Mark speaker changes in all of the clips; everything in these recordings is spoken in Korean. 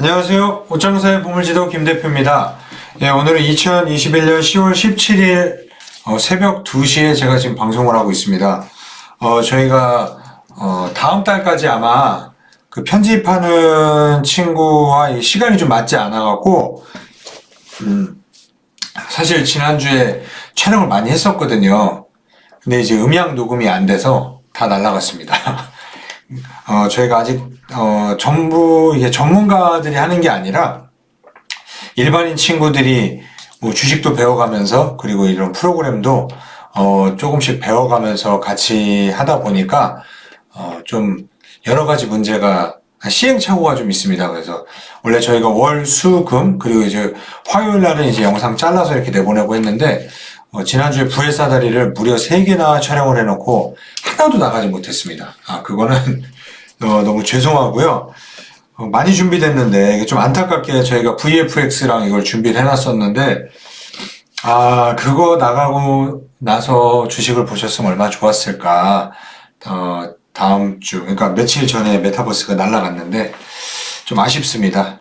Speaker 1: 안녕하세요. 옷장사의 보물지도 김 대표입니다. 예, 오늘은 2021년 10월 17일 새벽 2시에 제가 지금 방송을 하고 있습니다. 저희가 다음 달까지 아마 그 편집하는 친구와 시간이 좀 맞지 않아갖고 사실 지난주에 촬영을 많이 했었거든요. 근데 이제 음향 녹음이 안 돼서 다 날라갔습니다. 저희가 아직 전부 이게 전문가들이 하는 게 아니라 일반인 친구들이 뭐 주식도 배워가면서 그리고 이런 프로그램도 조금씩 배워가면서 같이 하다 보니까 좀 여러 가지 문제가 시행착오가 좀 있습니다. 그래서 원래 저희가 월, 수, 금 그리고 이제 화요일 날은 이제 영상 잘라서 이렇게 내보내고 했는데 지난주에 부회사다리를 무려 3개나 촬영을 해놓고 하나도 나가지 못했습니다. 그거는 너무 죄송하고요. 많이 준비됐는데 이게 좀 안타깝게 저희가 VFX랑 이걸 준비를 해놨었는데 그거 나가고 나서 주식을 보셨으면 얼마나 좋았을까. 다음 주 그러니까 며칠 전에 메타버스가 날아갔는데 좀 아쉽습니다.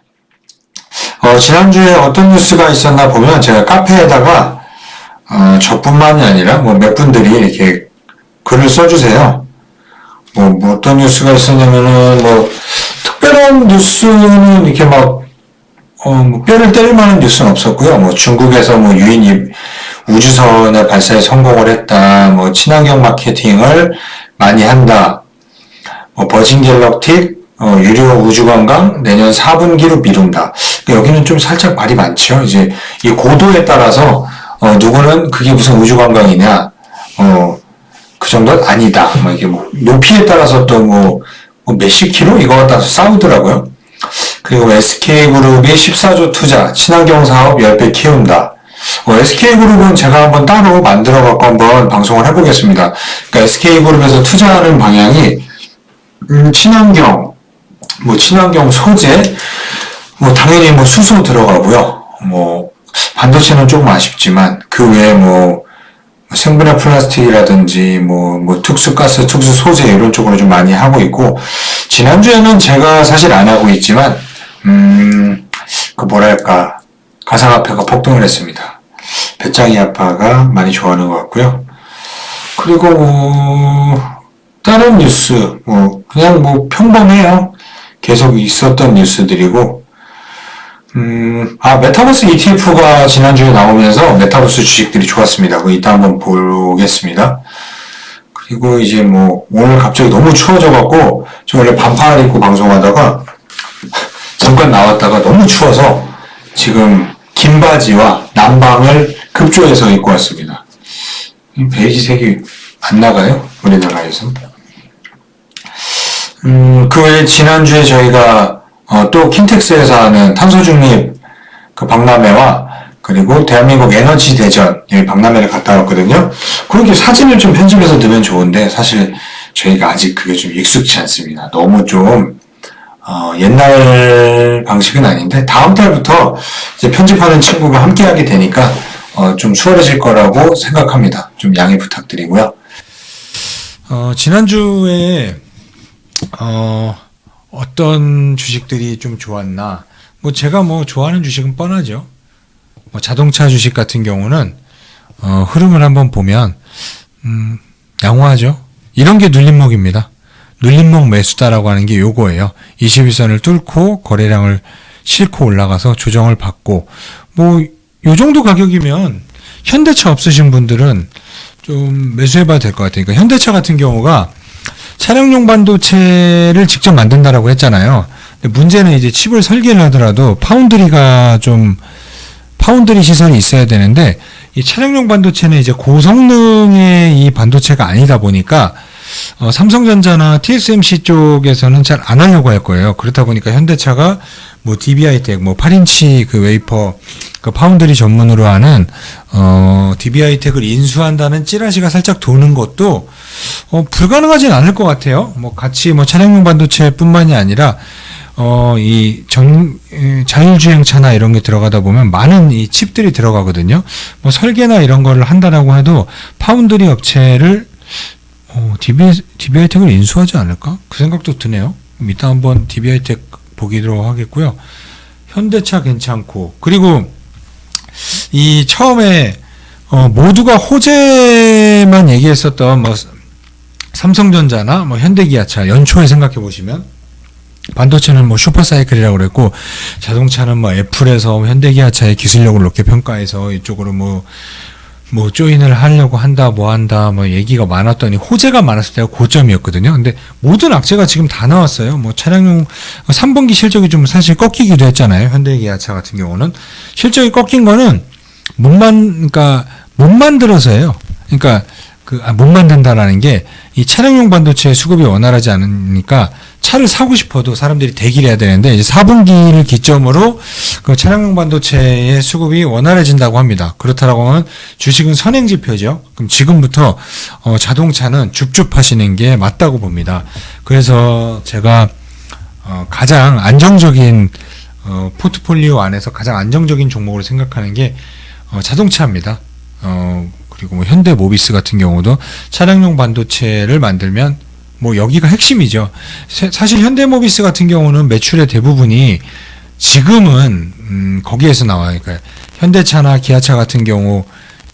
Speaker 1: 지난주에 어떤 뉴스가 있었나 보면 제가 카페에다가 저뿐만이 아니라 뭐 몇 분들이 이렇게 글을 써주세요. 뭐 어떤 뉴스가 있었냐면은 특별한 뉴스는 이렇게 뭐 뼈를 때릴 만한 뉴스는 없었고요. 중국에서 유인이 우주선의 발사에 성공을 했다. 친환경 마케팅을 많이 한다. 버진 갤럭틱 유료 우주관광 내년 4분기로 미룬다. 여기는 좀 살짝 말이 많죠. 이제 이 고도에 따라서 누구는 그게 무슨 우주관광이냐, 그 정도는 아니다. 이게 높이에 따라서 또 몇십 킬로 이거 갖다 싸우더라고요. 그리고 SK그룹이 14조 투자, 친환경 사업 10배 키운다. SK그룹은 제가 한번 따로 만들어갖고 한번 방송을 해보겠습니다. 그러니까 SK그룹에서 투자하는 방향이, 친환경, 친환경 소재, 당연히 수소 들어가고요. 반도체는 조금 아쉽지만, 그 외에 생분해 플라스틱이라든지, 특수가스, 특수 소재, 이런 쪽으로 좀 많이 하고 있고, 지난주에는 제가 사실 안 하고 있지만, 가상화폐가 폭등을 했습니다. 배짱이 아빠가 많이 좋아하는 것 같고요. 그리고, 다른 뉴스, 그냥 평범해요. 계속 있었던 뉴스들이고, 메타버스 ETF가 지난주에 나오면서 메타버스 주식들이 좋았습니다. 이따 한번 보겠습니다. 그리고 이제 오늘 갑자기 너무 추워져갖고, 저 원래 반팔 입고 방송하다가, 잠깐 나왔다가 너무 추워서, 지금 긴 바지와 남방을 급조해서 입고 왔습니다. 베이지색이 안 나가요? 우리나라에서. 그 외에 지난주에 저희가 또 킨텍스에서 하는 탄소중립 박람회와 그리고 대한민국 에너지 대전 여기 박람회를 갔다 왔거든요. 그렇게 사진을 좀 편집해서 넣으면 좋은데 사실 저희가 아직 그게 좀 익숙치 않습니다. 너무 좀 옛날 방식은 아닌데 다음 달부터 이제 편집하는 친구가 함께 하게 되니까 좀 수월해질 거라고 생각합니다. 좀 양해 부탁드리고요. 지난주에 어떤 주식들이 좀 좋았나? 제가 좋아하는 주식은 뻔하죠. 자동차 주식 같은 경우는, 흐름을 한번 보면, 양호하죠. 이런 게 눌림목입니다. 눌림목 매수다라고 하는 게 요거예요. 21선을 뚫고 거래량을 싣고 올라가서 조정을 받고, 요 정도 가격이면 현대차 없으신 분들은 좀 매수해봐야 될 것 같아요. 그러니까 현대차 같은 경우가 차량용 반도체를 직접 만든다라고 했잖아요. 근데 문제는 이제 칩을 설계를 하더라도 파운드리 시설이 있어야 되는데 이 차량용 반도체는 이제 고성능의 이 반도체가 아니다 보니까 삼성전자나 TSMC 쪽에서는 잘 안 하려고 할 거예요. 그렇다 보니까 현대차가 DB하이텍 8인치 그 웨이퍼 그 파운드리 전문으로 하는 DB하이텍을 인수한다는 찌라시가 살짝 도는 것도 불가능하진 않을 것 같아요. 같이 차량용 반도체뿐만이 아니라 자율주행차나 이런 게 들어가다 보면 많은 이 칩들이 들어가거든요. 설계나 이런 거를 한다라고 해도 파운드리 업체를 DB하이텍을 인수하지 않을까? 그 생각도 드네요. 이따 한번 DB하이텍 보기로 하겠고요.
Speaker 2: 현대차 괜찮고, 그리고 이 처음에 모두가 호재만 얘기했었던 뭐 삼성전자나 뭐 현대기아차 연초에 생각해 보시면 반도체는 뭐 슈퍼사이클이라고 그랬고, 자동차는 뭐 애플에서 현대기아차의 기술력을 높게 평가해서 이쪽으로 뭐 조인을 하려고 한다, 뭐 한다, 뭐 얘기가 많았더니 호재가 많았을 때가 고점이었거든요. 근데 모든 악재가 지금 다 나왔어요. 뭐 차량용 3분기 실적이 좀 사실 꺾이기도 했잖아요. 현대기아차 같은 경우는 실적이 꺾인 거는 그러니까 못 만들어서예요. 그러니까 못 만든다라는 게 이 차량용 반도체 수급이 원활하지 않으니까 차를 사고 싶어도 사람들이 대기를 해야 되는데, 이제 4분기를 기점으로 그 차량용 반도체의 수급이 원활해진다고 합니다. 그렇다라고 하면 주식은 선행 지표죠. 그럼 지금부터 자동차는 줍줍하시는 게 맞다고 봅니다. 그래서 제가 가장 안정적인 포트폴리오 안에서 가장 안정적인 종목으로 생각하는 게 자동차입니다. 그리고 뭐 현대모비스 같은 경우도 차량용 반도체를 만들면 뭐 여기가 핵심이죠. 사실 현대모비스 같은 경우는 매출의 대부분이 지금은 거기에서 나와요. 그러니까 현대차나 기아차 같은 경우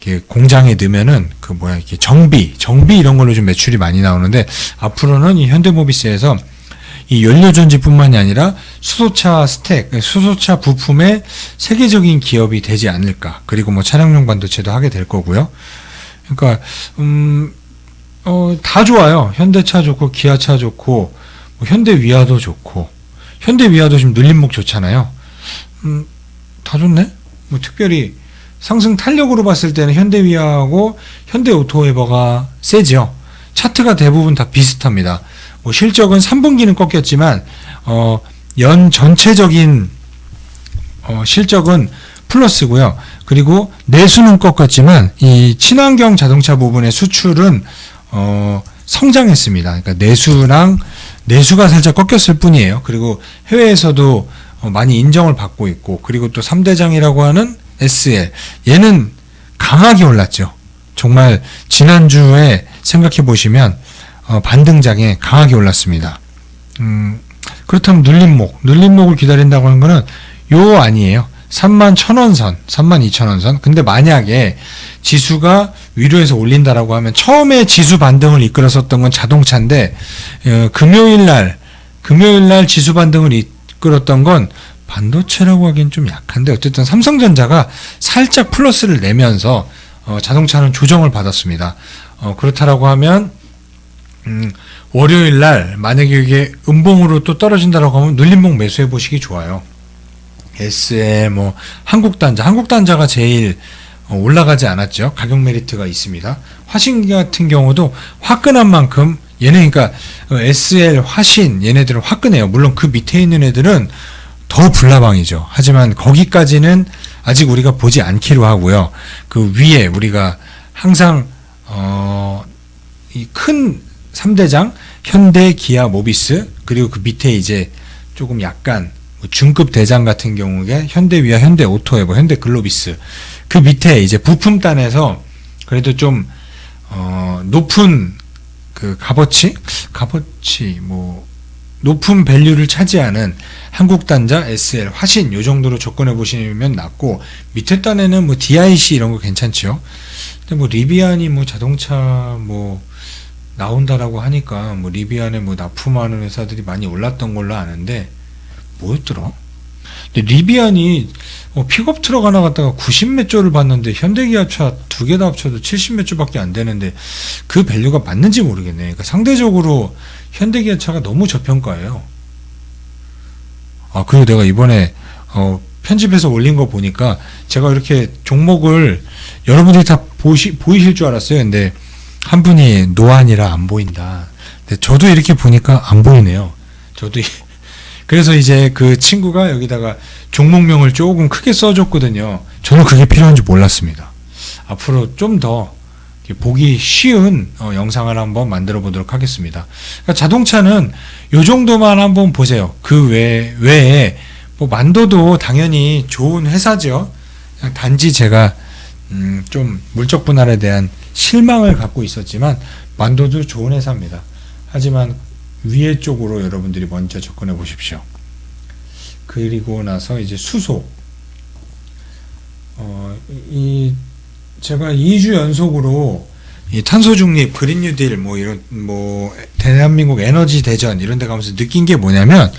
Speaker 2: 이렇게 공장에 넣으면은 이렇게 정비 이런 걸로 좀 매출이 많이 나오는데, 앞으로는 이 현대모비스에서 이 연료전지뿐만이 아니라 수소차 수소차 부품의 세계적인 기업이 되지 않을까. 그리고 뭐 차량용 반도체도 하게 될 거고요. 그러니까 다 좋아요. 현대차 좋고 기아차 좋고 뭐 현대위아도 좋고, 현대위아도 지금 눌림목 좋잖아요. 다 좋네. 뭐 특별히 상승 탄력으로 봤을 때는 현대위아하고 현대오토웨버가 세죠. 차트가 대부분 다 비슷합니다. 뭐 실적은 3분기는 꺾였지만 연 전체적인 실적은 플러스고요. 그리고 내수는 꺾었지만 이 친환경 자동차 부분의 수출은 성장했습니다. 그러니까 내수가 살짝 꺾였을 뿐이에요. 그리고 해외에서도 많이 인정을 받고 있고, 그리고 또 3대장이라고 하는 SL, 얘는 강하게 올랐죠. 정말 지난주에 생각해 보시면 반등장에 강하게 올랐습니다. 그렇다면 눌림목을 기다린다고 하는 거는 요 아니에요. 31,000원 선, 32,000원 선. 근데 만약에 지수가 위로에서 올린다라고 하면, 처음에 지수 반등을 이끌었었던 건 자동차인데, 금요일날 지수 반등을 이끌었던 건 반도체라고 하기엔 좀 약한데, 어쨌든 삼성전자가 살짝 플러스를 내면서 자동차는 조정을 받았습니다. 그렇다라고 하면 월요일날 만약에 이게 음봉으로 또 떨어진다라고 하면 눌림목 매수해 보시기 좋아요. SL, 뭐 한국단자가 제일 올라가지 않았죠. 가격 메리트가 있습니다. 화신 같은 경우도 화끈한 만큼 얘네, 그러니까 SL, 화신 얘네들은 화끈해요. 물론 그 밑에 있는 애들은 더 불나방이죠. 하지만 거기까지는 아직 우리가 보지 않기로 하고요. 그 위에 우리가 항상 이 큰 3대장 현대, 기아, 모비스, 그리고 그 밑에 이제 조금 약간 중급 대장 같은 경우에 현대위아, 현대오토웨버, 현대글로비스, 그 밑에 이제 부품단에서 그래도 좀 높은 그 값어치 뭐 높은 밸류를 차지하는 한국단자, SL, 화신 요 정도로 접근해 보시면 낫고, 밑에 단에는 뭐 DIC 이런 거 괜찮죠. 근데 뭐 리비안이 뭐 자동차 뭐 나온다라고 하니까 뭐 리비안에 뭐 납품하는 회사들이 많이 올랐던 걸로 아는데, 뭐였더라? 근데 리비안이 픽업 트럭 하나 갖다가 90몇 조를 받는데 현대기아차 두 개 다 합쳐도 70몇 조밖에 안 되는데 그 밸류가 맞는지 모르겠네. 그러니까 상대적으로 현대기아차가 너무 저평가예요. 그리고 내가 이번에 편집해서 올린 거 보니까 제가 이렇게 종목을 여러분들이 다 보이실 줄 알았어요. 근데 한 분이 노안이라 안 보인다. 근데 저도 이렇게 보니까 안 보이네요. 그래서 이제 그 친구가 여기다가 종목명을 조금 크게 써줬거든요. 저는 그게 필요한지 몰랐습니다. 앞으로 좀 더 보기 쉬운 영상을 한번 만들어 보도록 하겠습니다. 그러니까 자동차는 요 정도만 한번 보세요. 그 외에 뭐 만도도 당연히 좋은 회사죠. 그냥 단지 제가 좀 물적 분할에 대한 실망을 갖고 있었지만 만도도 좋은 회사입니다. 하지만 위에 쪽으로 여러분들이 먼저 접근해 보십시오. 그리고 나서 이제 수소. 제가 2주 연속으로 이 탄소 중립, 그린 뉴딜, 대한민국 에너지 대전 이런 데 가면서 느낀 게 뭐냐면,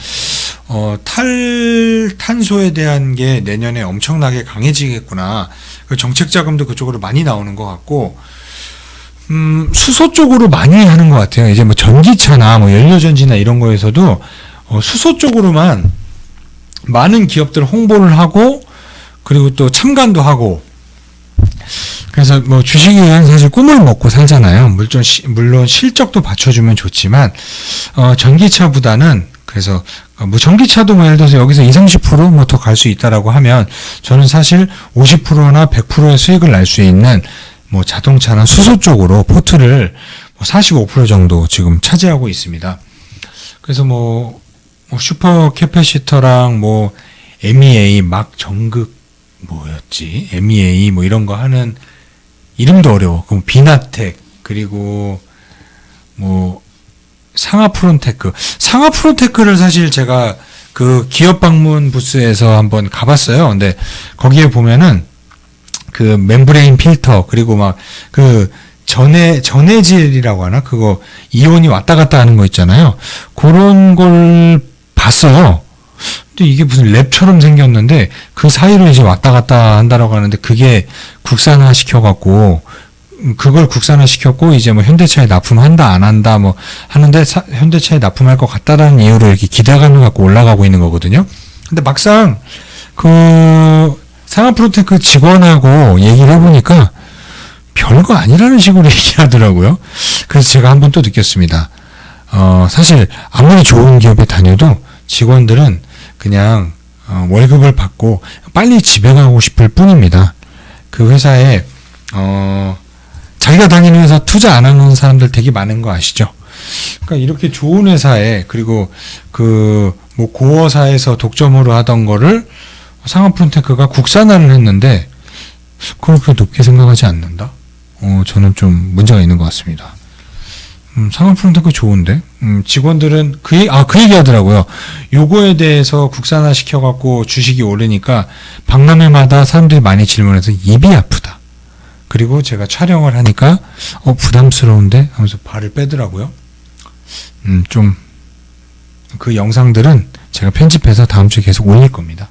Speaker 2: 탈탄소에 대한 게 내년에 엄청나게 강해지겠구나. 그 정책 자금도 그쪽으로 많이 나오는 것 같고, 수소 쪽으로 많이 하는 것 같아요. 이제 뭐 전기차나 뭐 연료전지나 이런 거에서도 수소 쪽으로만 많은 기업들 홍보를 하고, 그리고 또 참관도 하고, 그래서 뭐 주식은 사실 꿈을 먹고 살잖아요. 물론 실적도 받쳐주면 좋지만, 전기차보다는, 그래서 뭐 전기차도 뭐 예를 들어서 여기서 20-30% 뭐 더 갈 수 있다라고 하면, 저는 사실 50%나 100%의 수익을 낼 수 있는 뭐 자동차나 수소 쪽으로 포트를 45% 정도 지금 차지하고 있습니다. 그래서 뭐 슈퍼 캐패시터랑 뭐 MEA 막 전극 뭐였지? MEA 뭐 이런 거 하는, 이름도 어려워. 그럼 비나텍, 그리고 뭐 상하프론테크를 사실 제가 그 기업 방문 부스에서 한번 가봤어요. 근데 거기에 보면은 그 멤브레인 필터, 그리고 막 그 전해질이라고 하나? 그거 이온이 왔다 갔다 하는 거 있잖아요. 그런 걸 봤어요. 근데 이게 무슨 랩처럼 생겼는데 그 사이로 이제 왔다 갔다 한다라고 하는데, 그게 국산화 시켜갖고, 그걸 국산화 시켰고, 이제 뭐 현대차에 납품한다 안 한다 뭐 하는데, 현대차에 납품할 것 같다라는 이유로 이렇게 기대감을 갖고 올라가고 있는 거거든요. 근데 막상 그 상하프로테크 직원하고 얘기를 해보니까 별거 아니라는 식으로 얘기하더라고요. 그래서 제가 한번 또 느꼈습니다. 사실 아무리 좋은 기업에 다녀도 직원들은 그냥 월급을 받고 빨리 집에 가고 싶을 뿐입니다. 그 회사에 자기가 다니는 회사 투자 안 하는 사람들 되게 많은 거 아시죠? 그러니까 이렇게 좋은 회사에, 그리고 그 뭐 고어사에서 독점으로 하던 거를 상하프론테크가 국산화를 했는데 그걸 그렇게 높게 생각하지 않는다? 저는 좀 문제가 있는 것 같습니다. 상하프론테크 좋은데? 직원들은 그 얘기 하더라고요. 요거에 대해서 국산화 시켜갖고 주식이 오르니까 박람회마다 사람들이 많이 질문해서 입이 아프다. 그리고 제가 촬영을 하니까 부담스러운데 하면서 발을 빼더라고요. 좀 그 영상들은 제가 편집해서 다음 주에 계속 올릴 겁니다.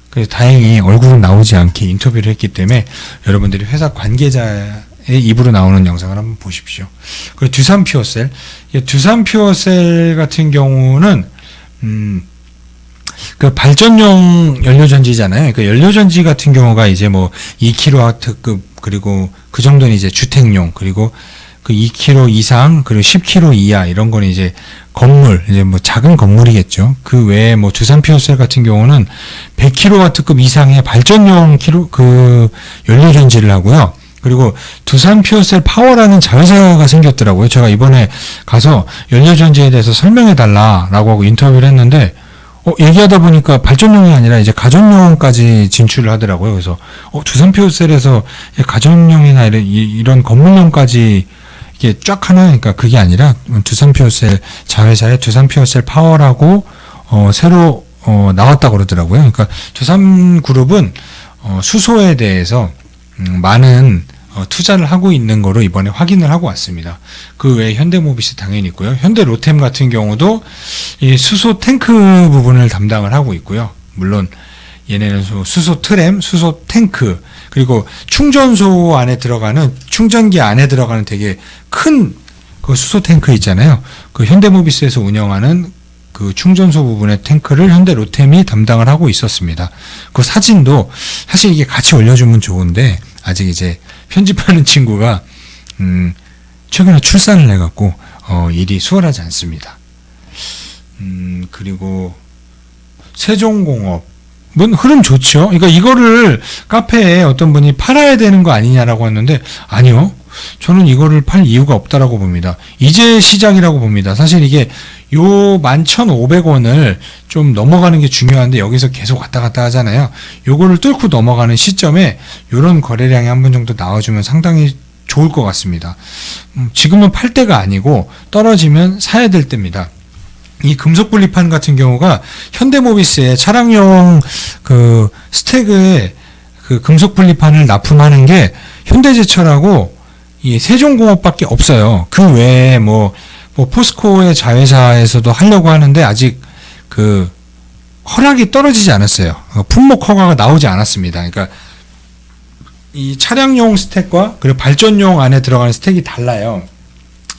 Speaker 2: 그래서 다행히 얼굴은 나오지 않게 인터뷰를 했기 때문에 여러분들이 회사 관계자의 입으로 나오는 영상을 한번 보십시오. 그리고 두산 퓨어셀 같은 경우는 그 발전용 연료전지잖아요. 그러니까 연료전지 같은 경우가 이제 뭐 2kW급, 그리고 그 정도는 이제 주택용, 그리고 그 2kW 이상, 그리고 10kW 이하 이런 거는 이제 건물, 이제 뭐 작은 건물이겠죠. 그 외에 뭐 두산 퓨어셀 같은 경우는 100kW급 이상의 발전용 그 연료전지를 하고요. 그리고 두산 퓨어셀 파워라는 자회사가 생겼더라고요. 제가 이번에 가서 연료전지에 대해서 설명해 달라라고 하고 인터뷰를 했는데, 얘기하다 보니까 발전용이 아니라 이제 가전용까지 진출을 하더라고요. 그래서 두산 퓨어셀에서 가전용이나 이런 건물용까지 이게 쫙 하나, 그러니까 그게 아니라 두산 퓨어셀 자회사의 두산 퓨어셀 파워라고 새로 나왔다고 그러더라고요. 그러니까 두산그룹은 수소에 대해서 많은 투자를 하고 있는 거로 이번에 확인을 하고 왔습니다. 그 외에 현대모비스 당연히 있고요. 현대로템 같은 경우도 이 수소 탱크 부분을 담당을 하고 있고요. 물론 얘네는 수소 트램, 수소 탱크, 그리고 충전소 안에 들어가는, 충전기 안에 들어가는 되게 큰 그 수소 탱크 있잖아요. 그 현대모비스에서 운영하는 그 충전소 부분의 탱크를 현대로템이 담당을 하고 있었습니다. 그 사진도 사실 이게 같이 올려주면 좋은데, 아직 이제 편집하는 친구가 최근에 출산을 해갖고 일이 수월하지 않습니다. 그리고 세종공업은 흐름 좋죠. 그러니까 이거를 카페에 어떤 분이 팔아야 되는 거 아니냐라고 했는데, 아니요, 저는 이거를 팔 이유가 없다라고 봅니다. 이제 시작이라고 봅니다. 사실 이게 요 11,500원을 좀 넘어가는 게 중요한데, 여기서 계속 왔다 갔다 하잖아요. 요거를 뚫고 넘어가는 시점에 요런 거래량이 한 번 정도 나와주면 상당히 좋을 것 같습니다. 지금은 팔 때가 아니고 떨어지면 사야 될 때입니다. 이 금속 분리판 같은 경우가 현대모비스의 차량용 그 스택에 그 금속 분리판을 납품하는 게 현대제철하고 이 세종공업밖에 없어요. 그 외에 뭐 포스코의 자회사에서도 하려고 하는데 아직 그 허락이 떨어지지 않았어요. 품목 허가가 나오지 않았습니다. 그러니까 이 차량용 스택과 그리고 발전용 안에 들어가는 스택이 달라요.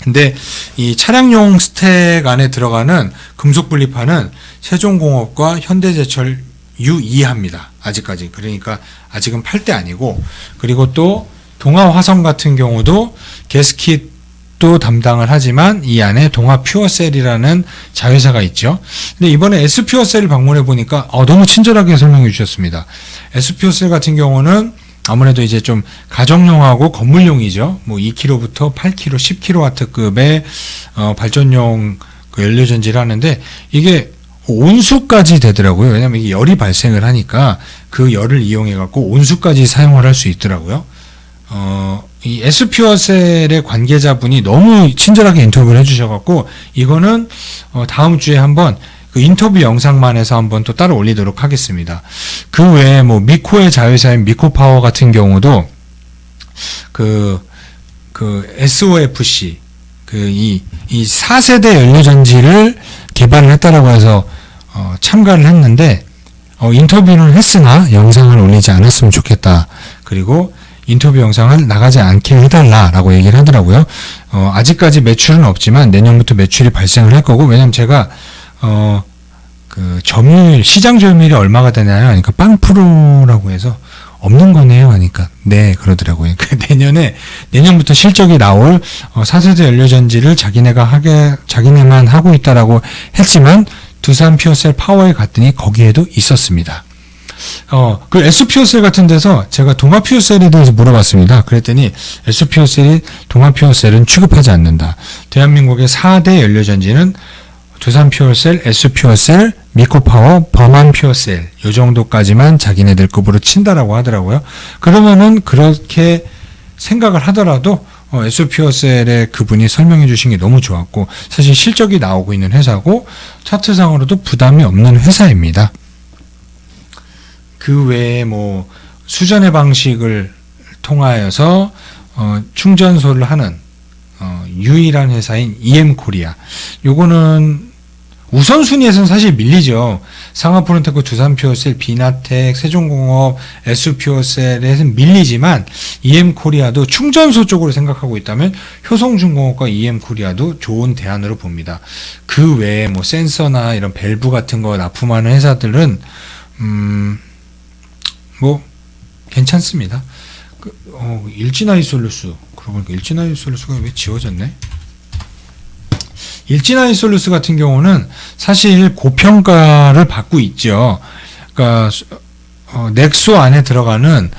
Speaker 2: 근데 이 차량용 스택 안에 들어가는 금속 분리판은 세종공업과 현대제철 유의합니다. 아직까지. 그러니까 아직은 팔 때 아니고, 그리고 또 동아화성 같은 경우도 게스킷도 담당을 하지만 이 안에 동아퓨어셀이라는 자회사가 있죠. 근데 이번에 S퓨어셀을 방문해 보니까 너무 친절하게 설명해 주셨습니다. S퓨어셀 같은 경우는 아무래도 이제 좀 가정용하고 건물용이죠. 뭐 2kg부터 8kg, 10kW급의 발전용 그 연료전지를 하는데 이게 온수까지 되더라고요. 왜냐면 이게 열이 발생을 하니까 그 열을 이용해 갖고 온수까지 사용을 할 수 있더라고요. 이 S퓨어셀의 관계자분이 너무 친절하게 인터뷰를 해주셔갖고 이거는 다음 주에 한번 그 인터뷰 영상만 해서 한번 또 따로 올리도록 하겠습니다. 그 외에 뭐 미코의 자회사인 미코파워 같은 경우도 그 SOFC 이 4세대 연료전지를 개발을 했다라고 해서 참가를 했는데 인터뷰를 했으나 영상을 올리지 않았으면 좋겠다. 그리고 인터뷰 영상을 나가지 않게 해달라라고 얘기를 하더라고요. 아직까지 매출은 없지만 내년부터 매출이 발생을 할 거고, 왜냐면 제가 그 점유율, 시장 점유율이 얼마가 되나요? 그러니까 0%라고 해서 없는 거네요. 하니까 네, 그러더라고요. 내년부터 실적이 나올 4세대 연료전지를 자기네만 하고 있다라고 했지만 두산 퓨어셀 파워에 갔더니 거기에도 있었습니다. 그 S퓨어셀 같은 데서 제가 동아퓨어셀에 대해서 물어봤습니다. 그랬더니 S퓨어셀이 동아퓨어셀은 취급하지 않는다. 대한민국의 4대 연료전지는 두산퓨어셀, S퓨어셀, 미코파워, 범한퓨어셀 요 정도까지만 자기네들 급으로 친다라고 하더라고요. 그러면은 그렇게 생각을 하더라도 S퓨어셀의 그분이 설명해 주신 게 너무 좋았고, 사실 실적이 나오고 있는 회사고 차트상으로도 부담이 없는 회사입니다. 그 외에 뭐 수전의 방식을 통하여서 충전소를 하는 유일한 회사인 EM코리아, 요거는 우선순위에서는 사실 밀리죠. 상하프론테크, 두산퓨어셀, 비나텍, 세종공업, S퓨어셀에서는 밀리지만 EM코리아도 충전소 쪽으로 생각하고 있다면 효성중공업과 EM코리아도 좋은 대안으로 봅니다. 그 외에 뭐 센서나 이런 밸브 같은 거 납품하는 회사들은 뭐 괜찮습니다. 일진아이솔루스, 그러고 보니까 일진아이솔루스가 왜 지워졌네? 일진아이솔루스 같은 경우는 사실 고평가를 받고 있죠. 그러니까 넥소 안에 들어가는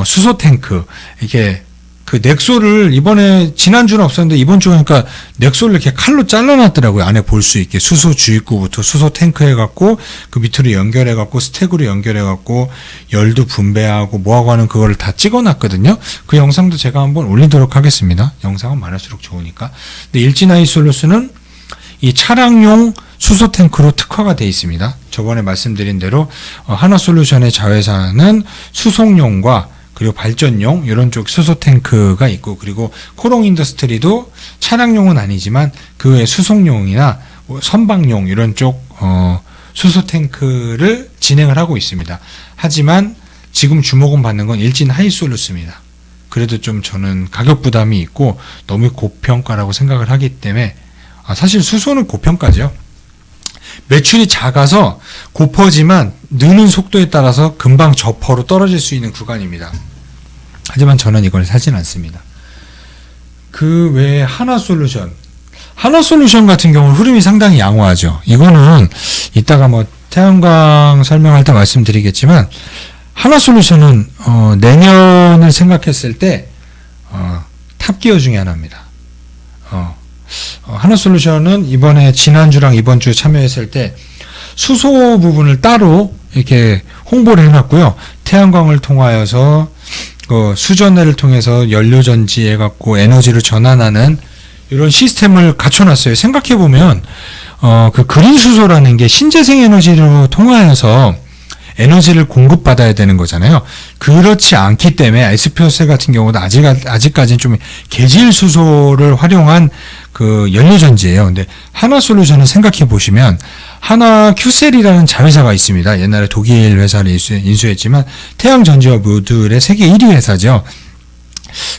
Speaker 2: 수소 탱크, 이게 그 넥소를 이번에 지난주는 없었는데 이번 주에 그러니까 넥소를 이렇게 칼로 잘라놨더라고요. 안에 볼 수 있게 수소 주입구부터 수소 탱크 해갖고 그 밑으로 연결해갖고 스택으로 연결해갖고 열도 분배하고 뭐하고 하는 그거를 다 찍어놨거든요. 그 영상도 제가 한번 올리도록 하겠습니다. 영상은 많을수록 좋으니까. 근데 일진아이솔루스는 이 차량용 수소 탱크로 특화가 되어 있습니다. 저번에 말씀드린 대로 하나솔루션의 자회사는 수송용과 그리고 발전용 이런 쪽 수소 탱크가 있고, 그리고 코롱 인더스트리도 차량용은 아니지만 그 외 수송용이나 선박용 이런 쪽 수소 탱크를 진행을 하고 있습니다. 하지만 지금 주목은 받는 건 일진 하이솔루스입니다. 그래도 좀 저는 가격 부담이 있고 너무 고평가라고 생각을 하기 때문에, 사실 수소는 고평가죠. 매출이 작아서 고퍼지만 느는 속도에 따라서 금방 저퍼로 떨어질 수 있는 구간입니다. 하지만 저는 이걸 사진 않습니다. 그 외에 하나솔루션 같은 경우는 흐름이 상당히 양호하죠. 이거는 이따가 뭐 태양광 설명할 때 말씀드리겠지만, 하나솔루션은 내년을 생각했을 때 탑기어 중에 하나입니다. 하나솔루션은 이번에 지난주랑 이번 주에 참여했을 때 수소 부분을 따로 이렇게 홍보를 해놨고요. 태양광을 통하여서 수전해를 통해서 연료전지 해갖고 에너지를 전환하는 이런 시스템을 갖춰놨어요. 생각해보면 그 그린 수소라는 게 신재생 에너지로 통하여서 에너지를 공급받아야 되는 거잖아요. 그렇지 않기 때문에 SPO셀 같은 경우도 아직까지는 좀 계질 수소를 활용한 그 연료전지예요. 근데 하나솔루션은 생각해 보시면 하나 큐셀이라는 자회사가 있습니다. 옛날에 독일 회사를 인수했지만 태양 전지와 모듈의 세계 1위 회사죠.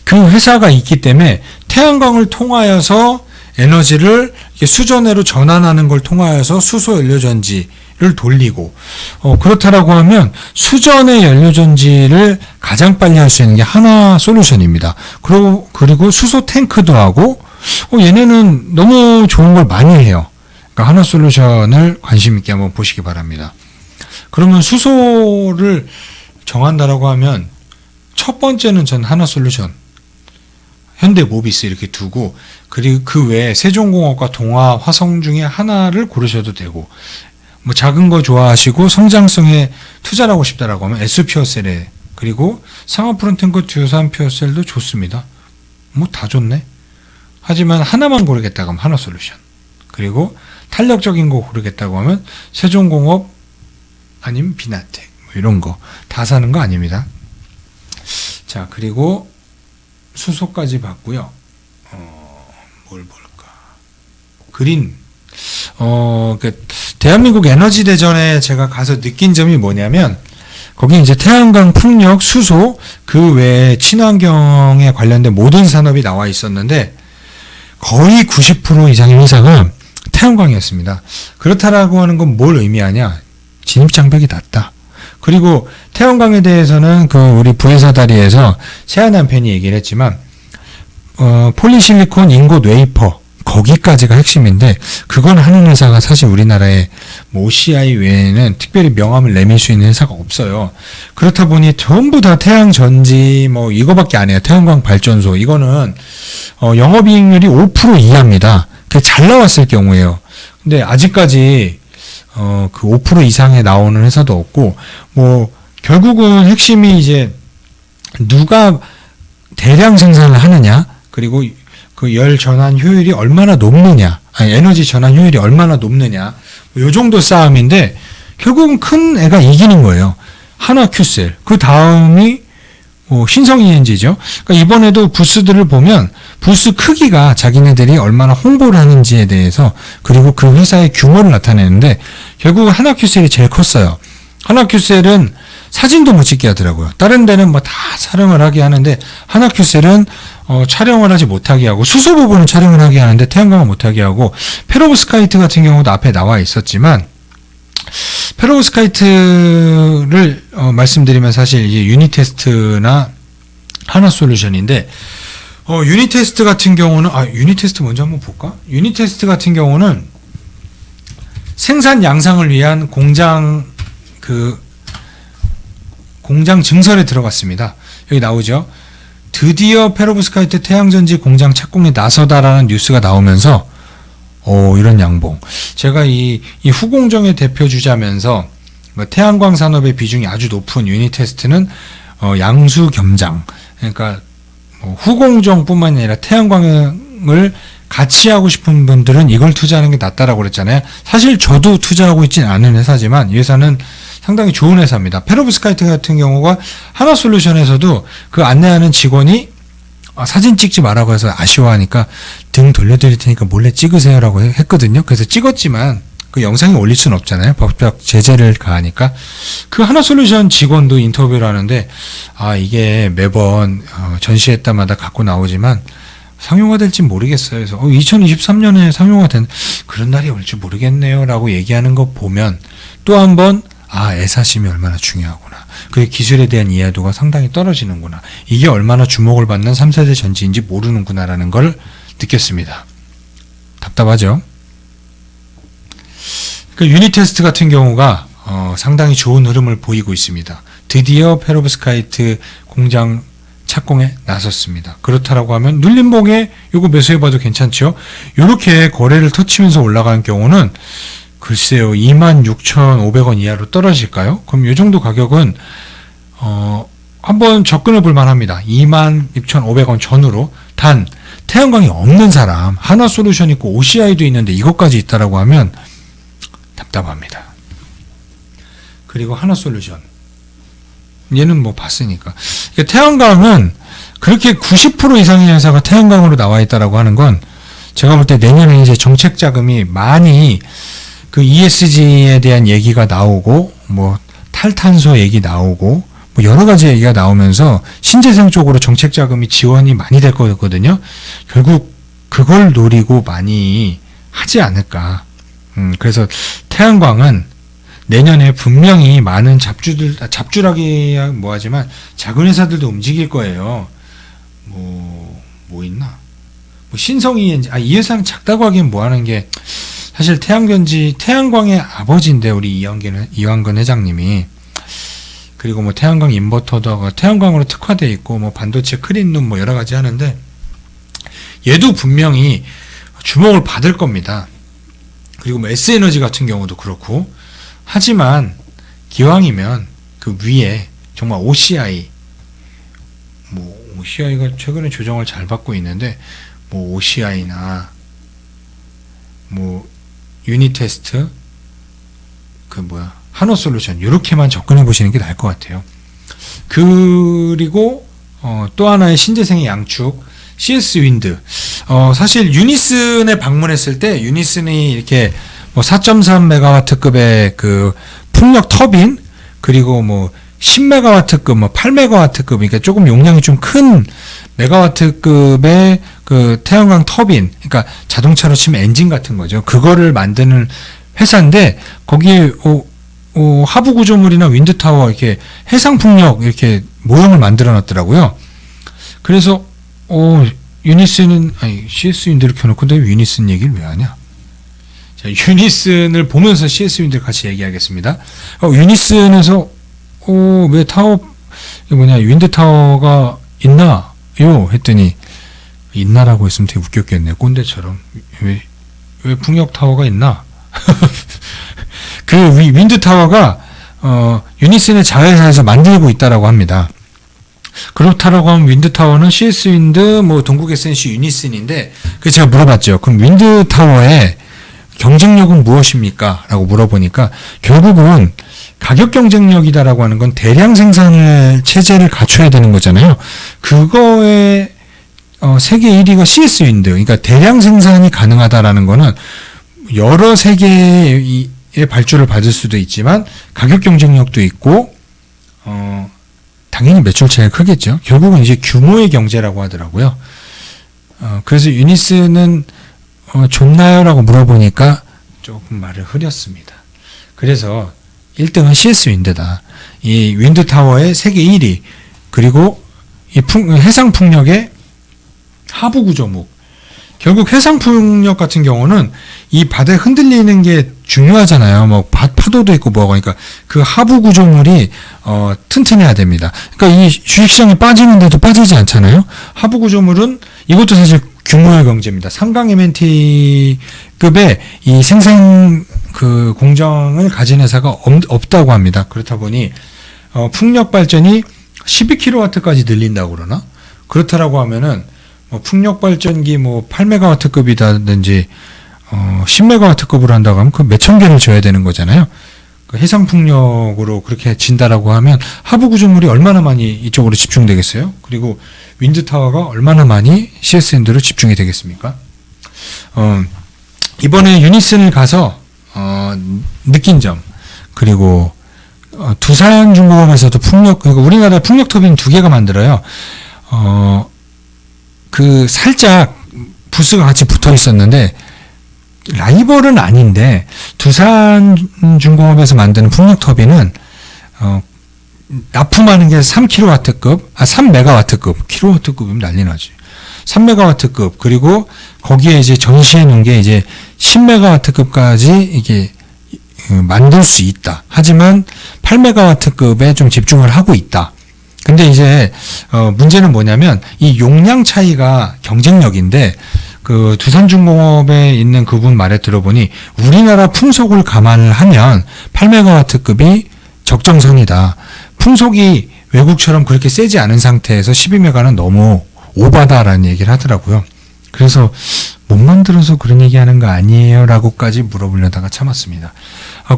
Speaker 2: 그 회사가 있기 때문에 태양광을 통하여서 에너지를 수전해로 전환하는 걸 통하여서 수소 연료전지를 돌리고, 그렇다라고 하면 수전의 연료전지를 가장 빨리 할 수 있는 게 하나 솔루션입니다. 그리고 수소 탱크도 하고, 얘네는 너무 좋은 걸 많이 해요. 그러니까 하나 솔루션을 관심 있게 한번 보시기 바랍니다. 그러면 수소를 정한다라고 하면 첫 번째는 전 하나 솔루션, 현대 모비스 이렇게 두고, 그리고 그 외에 세종공업과 동아, 화성 중에 하나를 고르셔도 되고, 뭐 작은 거 좋아하시고 성장성에 투자를 하고 싶다라고 하면 S퓨어셀에, 그리고 상하프론텐코 듀산 퓨어셀도 좋습니다. 뭐 다 좋네. 하지만 하나만 고르겠다고 하면 하나 솔루션, 그리고 탄력적인 거 고르겠다고 하면 세종공업 아니면 비나텍, 뭐 이런 거 다 사는 거 아닙니다. 자, 그리고 수소까지 봤고요. 뭘 볼까? 그린. 대한민국 에너지 대전에 제가 가서 느낀 점이 뭐냐면, 거기 이제 태양광, 풍력, 수소, 그 외에 친환경에 관련된 모든 산업이 나와 있었는데, 거의 90% 이상의 회사가 태양광이었습니다. 그렇다라고 하는 건 뭘 의미하냐? 진입장벽이 낮다. 그리고 태양광에 대해서는 우리 부회사 다리에서 세아남 팬이 얘기를 했지만, 폴리실리콘 인곳 웨이퍼, 거기까지가 핵심인데, 그건 하는 회사가 사실 우리나라에 뭐 OCI 외에는 특별히 명함을 내밀 수 있는 회사가 없어요. 그렇다 보니 전부 다 태양전지 뭐 이거밖에 안 해요. 태양광 발전소. 이거는 영업이익률이 5% 이하입니다. 그게 잘 나왔을 경우에요. 근데 아직까지 그 5% 이상에 나오는 회사도 없고, 뭐 결국은 핵심이 이제 누가 대량 생산을 하느냐, 그리고 그 열 전환 효율이 얼마나 높느냐, 에너지 전환 효율이 얼마나 높느냐, 요 정도 싸움인데, 결국은 큰 애가 이기는 거예요. 하나 큐셀. 그 다음이 신성 ENG죠. 그러니까 이번에도 부스들을 보면 부스 크기가 자기네들이 얼마나 홍보를 하는지에 대해서, 그리고 그 회사의 규모를 나타내는데, 결국 하나 큐셀이 제일 컸어요. 하나 큐셀은 사진도 못 찍게 하더라고요. 다른 데는 뭐 다 촬영을 하게 하는데, 하나 큐셀은 촬영을 하지 못하게 하고, 수소 부분은 촬영을 하게 하는데 태양광을 못하게 하고, 페로브스카이트 같은 경우도 앞에 나와 있었지만, 페로브스카이트를 말씀드리면 사실 이제 유니테스트나 하나솔루션인데, 유니테스트 같은 경우는, 유니테스트 먼저 한번 볼까? 유니테스트 같은 경우는 생산 양상을 위한 공장 증설에 들어갔습니다. 여기 나오죠. 드디어 페로브스카이트 태양전지 공장 착공에 나서다라는 뉴스가 나오면서, 이런 양봉. 제가 이 후공정의 대표주자면서 태양광 산업의 비중이 아주 높은 유니테스트는 양수 겸장. 그러니까 후공정뿐만 아니라 태양광을 같이 하고 싶은 분들은 이걸 투자하는 게 낫다라고 그랬잖아요. 사실 저도 투자하고 있지는 않은 회사지만 이 회사는 상당히 좋은 회사입니다. 페로브스카이트 같은 경우가 하나솔루션에서도 그 안내하는 직원이 사진 찍지 말라고 해서 아쉬워하니까 등 돌려드릴 테니까 몰래 찍으세요라고 했거든요. 그래서 찍었지만 그 영상에 올릴 수는 없잖아요. 법적 제재를 가하니까. 그 하나솔루션 직원도 인터뷰를 하는데, 이게 매번 전시회 때마다 갖고 나오지만 상용화 될지 모르겠어요. 그래서 2023년에 상용화 된 그런 날이 올지 모르겠네요 라고 얘기하는 거 보면 또 한 번 애사심이 얼마나 중요하구나. 그리고 기술에 대한 이해도가 상당히 떨어지는구나. 이게 얼마나 주목을 받는 3세대 전지인지 모르는구나라는 걸 느꼈습니다. 답답하죠? 그 유니테스트 같은 경우가 상당히 좋은 흐름을 보이고 있습니다. 드디어 페로브스카이트 공장 착공에 나섰습니다. 그렇다라고 하면 눌림봉에 요거 매수해봐도 괜찮죠? 요렇게 거래를 터치면서 올라가는 경우는 글쎄요, 26,500원 이하로 떨어질까요? 그럼 요 정도 가격은 한번 접근해 볼 만합니다. 26,500원 전후로. 단 태양광이 없는 사람, 한화솔루션 있고 OCI도 있는데 이것까지 있다라고 하면 답답합니다. 그리고 한화솔루션, 얘는 뭐 봤으니까. 태양광은 그렇게 90% 이상의 회사가 태양광으로 나와 있다라고 하는 건 제가 볼 때 내년에 이제 정책 자금이 많이 그 ESG에 대한 얘기가 나오고 뭐 탈탄소 얘기 나오고 뭐 여러 가지 얘기가 나오면서 신재생 쪽으로 정책 자금이 지원이 많이 될 거거든요. 결국 그걸 노리고 많이 하지 않을까. 그래서 태양광은 내년에 분명히 많은 잡주라기야 뭐하지만 작은 회사들도 움직일 거예요. 뭐 있나? 뭐 신성이 이 회사는 작다고 하기엔 뭐 하는 게 사실 태양광의 아버지인데 우리 이완근 회장님이. 그리고 뭐 태양광 인버터도 태양광으로 특화되어 있고 뭐 반도체 클린룸 뭐 여러 가지 하는데 얘도 분명히 주목을 받을 겁니다. 그리고 뭐 S에너지 같은 경우도 그렇고. 하지만 기왕이면 그 위에 정말 OCI 뭐 OCI가 최근에 조정을 잘 받고 있는데 뭐 OCI나 뭐 유니테스트 한화솔루션 이렇게만 접근해 보시는 게 나을 것 같아요. 그리고 또 하나의 신재생의 양축 CS 윈드. 사실 유니슨에 방문했을 때 유니슨이 이렇게 뭐 4.3메가와트급의 그 풍력 터빈 그리고 뭐 10메가와트급, 뭐 8메가와트급, 그러니까 조금 용량이 좀 큰 메가와트급의 그 태양광 터빈, 그러니까 자동차로 치면 엔진 같은 거죠. 그거를 만드는 회사인데 거기에 하부 구조물이나 윈드 타워 이렇게 해상 풍력 이렇게 모형을 만들어 놨더라고요. 그래서 유니슨은 CS 윈드를 켜놓고 내가 유니슨 얘기를 왜 하냐? 자, 유니슨을 보면서 CS 윈드를 같이 얘기하겠습니다. 유니슨에서 왜 윈드 타워가 있나요? 했더니 있나라고 했으면 되게 웃겼겠네요. 꼰대처럼. 왜 풍력 타워가 있나? 그 윈드 타워가 유니슨의 자회사에서 만들고 있다라고 합니다. 그렇다라고 하면 윈드 타워는 CS 윈드, 뭐 동국 SNC 유니슨인데, 그 제가 물어봤죠. 그럼 윈드 타워의 경쟁력은 무엇입니까? 라고 물어보니까 결국은 가격 경쟁력이다라고 하는 건 대량 생산을 체제를 갖춰야 되는 거잖아요. 그거에 세계 1위가 CS 윈드, 그러니까 대량 생산이 가능하다라는 거는 여러 세계의 발주를 받을 수도 있지만 가격 경쟁력도 있고 당연히 매출 차이가 크겠죠. 결국은 이제 규모의 경제라고 하더라고요. 그래서 유니스는 좋나요? 라고 물어보니까 조금 말을 흐렸습니다. 그래서 1등은 CS 윈드다. 이 윈드 타워의 세계 1위, 그리고 이 해상 풍력의 하부 구조물. 결국 해상 풍력 같은 경우는 이 바다에 흔들리는 게 중요하잖아요. 뭐 파도도 있고 뭐가, 그러니까 그 하부 구조물이 튼튼해야 됩니다. 그러니까 이 주식시장에 빠지는데도 빠지지 않잖아요. 하부 구조물은 이것도 사실 규모의 경제입니다. 삼강 M&T급의 이 생산 그 공정을 가진 회사가 없다고 합니다. 그렇다 보니 풍력 발전이 12kW까지 늘린다고 그러나? 그렇다라고 하면은 풍력 발전기 8메가와트급이라든지 10메가와트급으로 한다고 하면 그 몇천 개를 줘야 되는 거잖아요. 그 해상 풍력으로 그렇게 진다라고 하면 하부 구조물이 얼마나 많이 이쪽으로 집중되겠어요? 그리고 윈드 타워가 얼마나 많이 CS 윈드로 집중이 되겠습니까? 이번에 유니슨을 가서 느낀 점, 그리고 두산중공업에서도 풍력, 그러니까 우리나라 풍력 터빈 2개가 만들어요. 그 살짝 부스가 같이 붙어 있었는데 라이벌은 아닌데 두산중공업에서 만드는 풍력 터빈은 납품하는 게 3kW급, 3메가와트급, 킬로와트급이면 난리 나지. 3메가와트급, 그리고 거기에 이제 전시해 놓은 게 이제 10메가와트급까지 이게 만들 수 있다. 하지만 8메가와트급에 좀 집중을 하고 있다. 근데 이제 문제는 뭐냐면 이 용량 차이가 경쟁력인데, 그 두산중공업에 있는 그분 말에 들어보니 우리나라 풍속을 감안을 하면 8메가와트급이 적정선이다. 풍속이 외국처럼 그렇게 세지 않은 상태에서 12메가는 너무 오바다라는 얘기를 하더라고요. 그래서 못 만들어서 그런 얘기하는 거 아니에요? 라고까지 물어보려다가 참았습니다.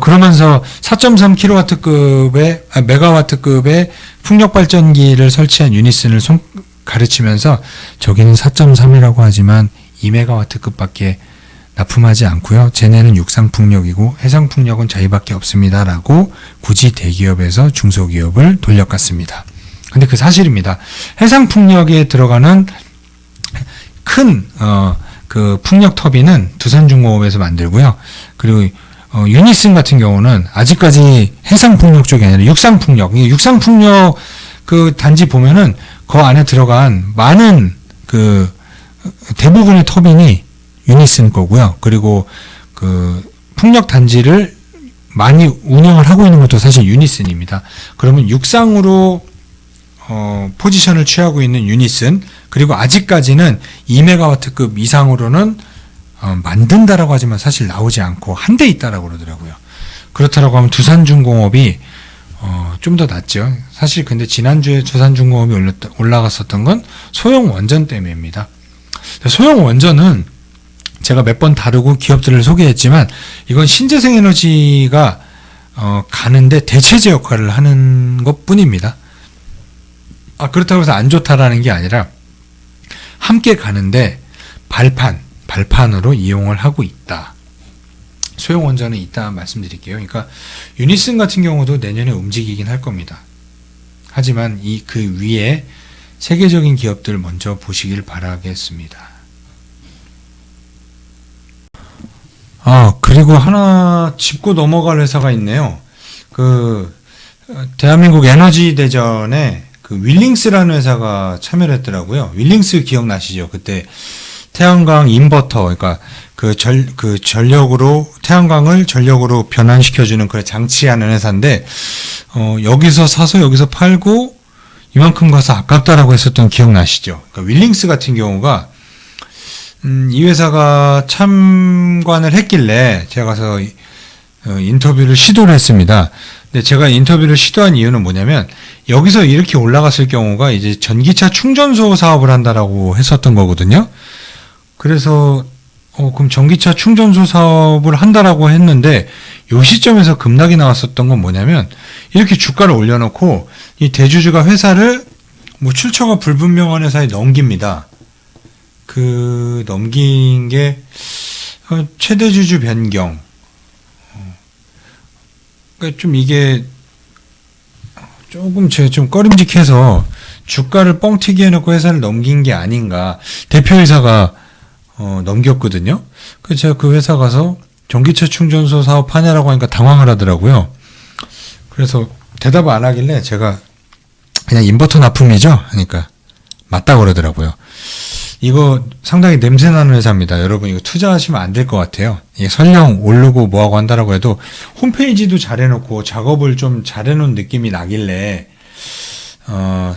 Speaker 2: 그러면서 4.3kW급의 메가와트급의 풍력 발전기를 설치한 유니슨을 가르치면서 저기는 4.3이라고 하지만 2메가와트급밖에 납품하지 않고요. 쟤네는 육상풍력이고 해상풍력은 저희밖에 없습니다. 라고 굳이 대기업에서 중소기업을 돌려갔습니다. 근데 그 사실입니다. 해상풍력에 들어가는 큰 그 풍력 터빈은 두산중공업에서 만들고요. 그리고 유니슨 같은 경우는 아직까지 해상풍력 쪽이 아니라 육상풍력. 육상풍력 그 단지 보면은 그 안에 들어간 많은 그 대부분의 터빈이 유니슨 거고요. 그리고 그 풍력 단지를 많이 운영을 하고 있는 것도 사실 유니슨입니다. 그러면 육상으로 포지션을 취하고 있는 유니슨, 그리고 아직까지는 2메가와트급 이상으로는 만든다라고 하지만 사실 나오지 않고 한 대 있다라고 그러더라고요. 그렇다라고 하면 두산중공업이 좀 더 낫죠. 사실 근데 지난주에 두산중공업이 올라갔었던 건 소형 원전 때문입니다. 소형 원전은 제가 몇 번 다루고 기업들을 소개했지만 이건 신재생 에너지가 가는데 대체제 역할을 하는 것 뿐입니다. 그렇다고 해서 안 좋다라는 게 아니라 함께 가는데 발판으로 이용을 하고 있다. 소형 원전은 이따 말씀드릴게요. 그러니까 유니슨 같은 경우도 내년에 움직이긴 할 겁니다. 하지만 그 위에 세계적인 기업들 먼저 보시길 바라겠습니다. 그리고 하나 짚고 넘어갈 회사가 있네요. 대한민국 에너지 대전에 윌링스라는 회사가 참여를 했더라고요. 윌링스 기억나시죠? 그때 태양광 인버터, 그러니까 태양광을 전력으로 변환시켜주는 그런 장치하는 회사인데, 여기서 사서 여기서 팔고 이만큼 가서 아깝다라고 했었던 기억나시죠? 그러니까 윌링스 같은 경우가, 이 회사가 참관을 했길래 제가 가서 인터뷰를 시도를 했습니다. 근데 제가 인터뷰를 시도한 이유는 뭐냐면 여기서 이렇게 올라갔을 경우가 이제 전기차 충전소 사업을 한다라고 했었던 거거든요. 그래서 그럼 전기차 충전소 사업을 한다라고 했는데 요 시점에서 급락이 나왔었던 건 뭐냐면 이렇게 주가를 올려놓고 이 대주주가 회사를 출처가 불분명한 회사에 넘깁니다. 넘긴 게 최대주주 변경. 그러니까 좀 이게 조금 제가 좀 꺼림직해서 주가를 뻥튀기 해놓고 회사를 넘긴 게 아닌가. 대표이사가 넘겼거든요. 그래서 제가 그 회사 가서 전기차 충전소 사업하냐라고 하니까 당황을 하더라고요. 그래서 대답 안 하길래 제가 그냥 인버터 납품이죠? 하니까 맞다고 그러더라고요. 이거 상당히 냄새나는 회사입니다. 여러분 이거 투자하시면 안 될 것 같아요. 이게 설령 오르고 뭐하고 한다라고 해도 홈페이지도 잘해놓고 작업을 좀 잘해놓은 느낌이 나길래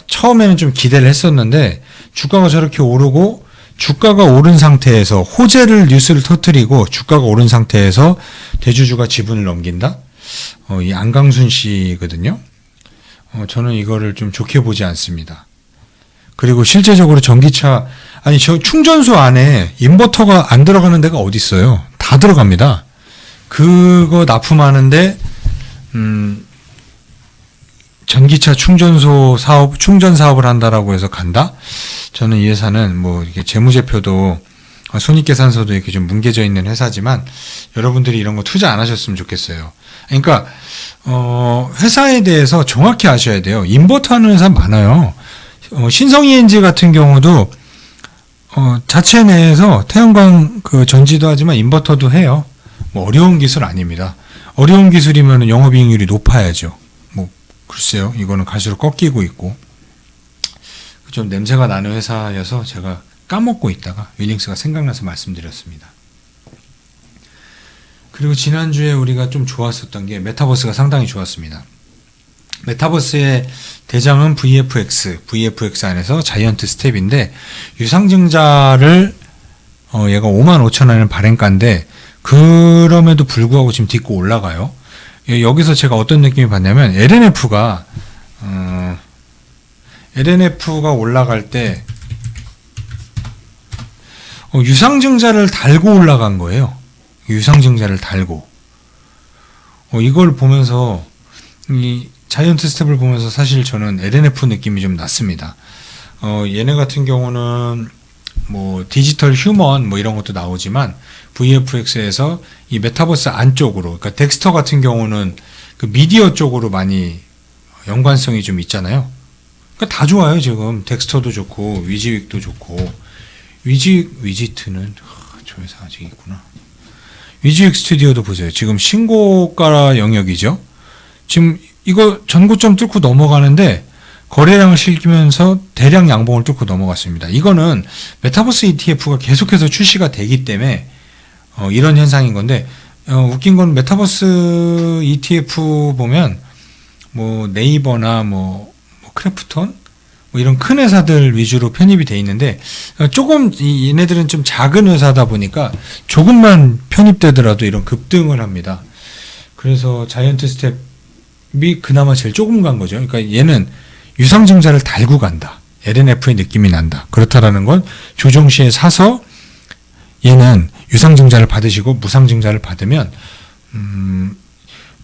Speaker 2: 처음에는 좀 기대를 했었는데 주가가 저렇게 오르고 주가가 오른 상태에서 호재를 뉴스를 터뜨리고 주가가 오른 상태에서 대주주가 지분을 넘긴다? 이 안강순 씨거든요. 저는 이거를 좀 좋게 보지 않습니다. 그리고 실제적으로 전기차 저 충전소 안에 인버터가 안 들어가는 데가 어디 있어요? 다 들어갑니다. 그거 납품하는데 전기차 충전소 사업, 충전 사업을 한다라고 해서 간다? 저는 이 회사는 이렇게 재무제표도 손익계산서도 이렇게 좀 뭉개져 있는 회사지만 여러분들이 이런 거 투자 안 하셨으면 좋겠어요. 그러니까 회사에 대해서 정확히 아셔야 돼요. 인버터 하는 회사 많아요. 신성ENG 같은 경우도 자체 내에서 태양광 전지도 하지만 인버터도 해요. 어려운 기술 아닙니다. 어려운 기술이면 영업이익률이 높아야죠. 글쎄요. 이거는 갈수록 꺾이고 있고 좀 냄새가 나는 회사여서 제가 까먹고 있다가 윌링스가 생각나서 말씀드렸습니다. 그리고 지난주에 우리가 좀 좋았었던 게 메타버스가 상당히 좋았습니다. 메타버스의 대장은 VFX 안에서 자이언트 스텝인데 유상증자를 얘가 55,000원의 발행가인데 그럼에도 불구하고 지금 딛고 올라가요. 여기서 제가 어떤 느낌이 받냐면 LNF가 올라갈 때 유상증자를 달고 올라간 거예요. 유상증자를 달고. 이걸 보면서 이 자이언트 스텝을 보면서 사실 저는 LNF 느낌이 좀 났습니다. 얘네 같은 경우는 뭐 디지털 휴먼 뭐 이런 것도 나오지만 VFX에서 이 메타버스 안쪽으로, 그러니까 덱스터 같은 경우는 그 미디어 쪽으로 많이 연관성이 좀 있잖아요. 그러니까 다 좋아요. 지금 덱스터도 좋고 위즈윅도 좋고. 위지트는 저 회사 아직 있구나. 위즈윅 스튜디오도 보세요. 지금 신고가 영역이죠. 지금 이거 전고점 뚫고 넘어가는데 거래량을 실기면서 대량 양봉을 뚫고 넘어갔습니다. 이거는 메타버스 ETF가 계속해서 출시가 되기 때문에 이런 현상인 건데, 웃긴 건 메타버스 ETF 보면 뭐 네이버나 뭐 크래프톤 뭐 이런 큰 회사들 위주로 편입이 돼 있는데, 조금 얘네들은 좀 작은 회사다 보니까 조금만 편입되더라도 이런 급등을 합니다. 그래서 자이언트 스텝이 그나마 제일 조금 간 거죠. 그러니까 얘는 유상증자를 달고 간다. LNF의 느낌이 난다. 그렇다라는 건 조정 시에 사서 얘는 유상증자를 받으시고 무상증자를 받으면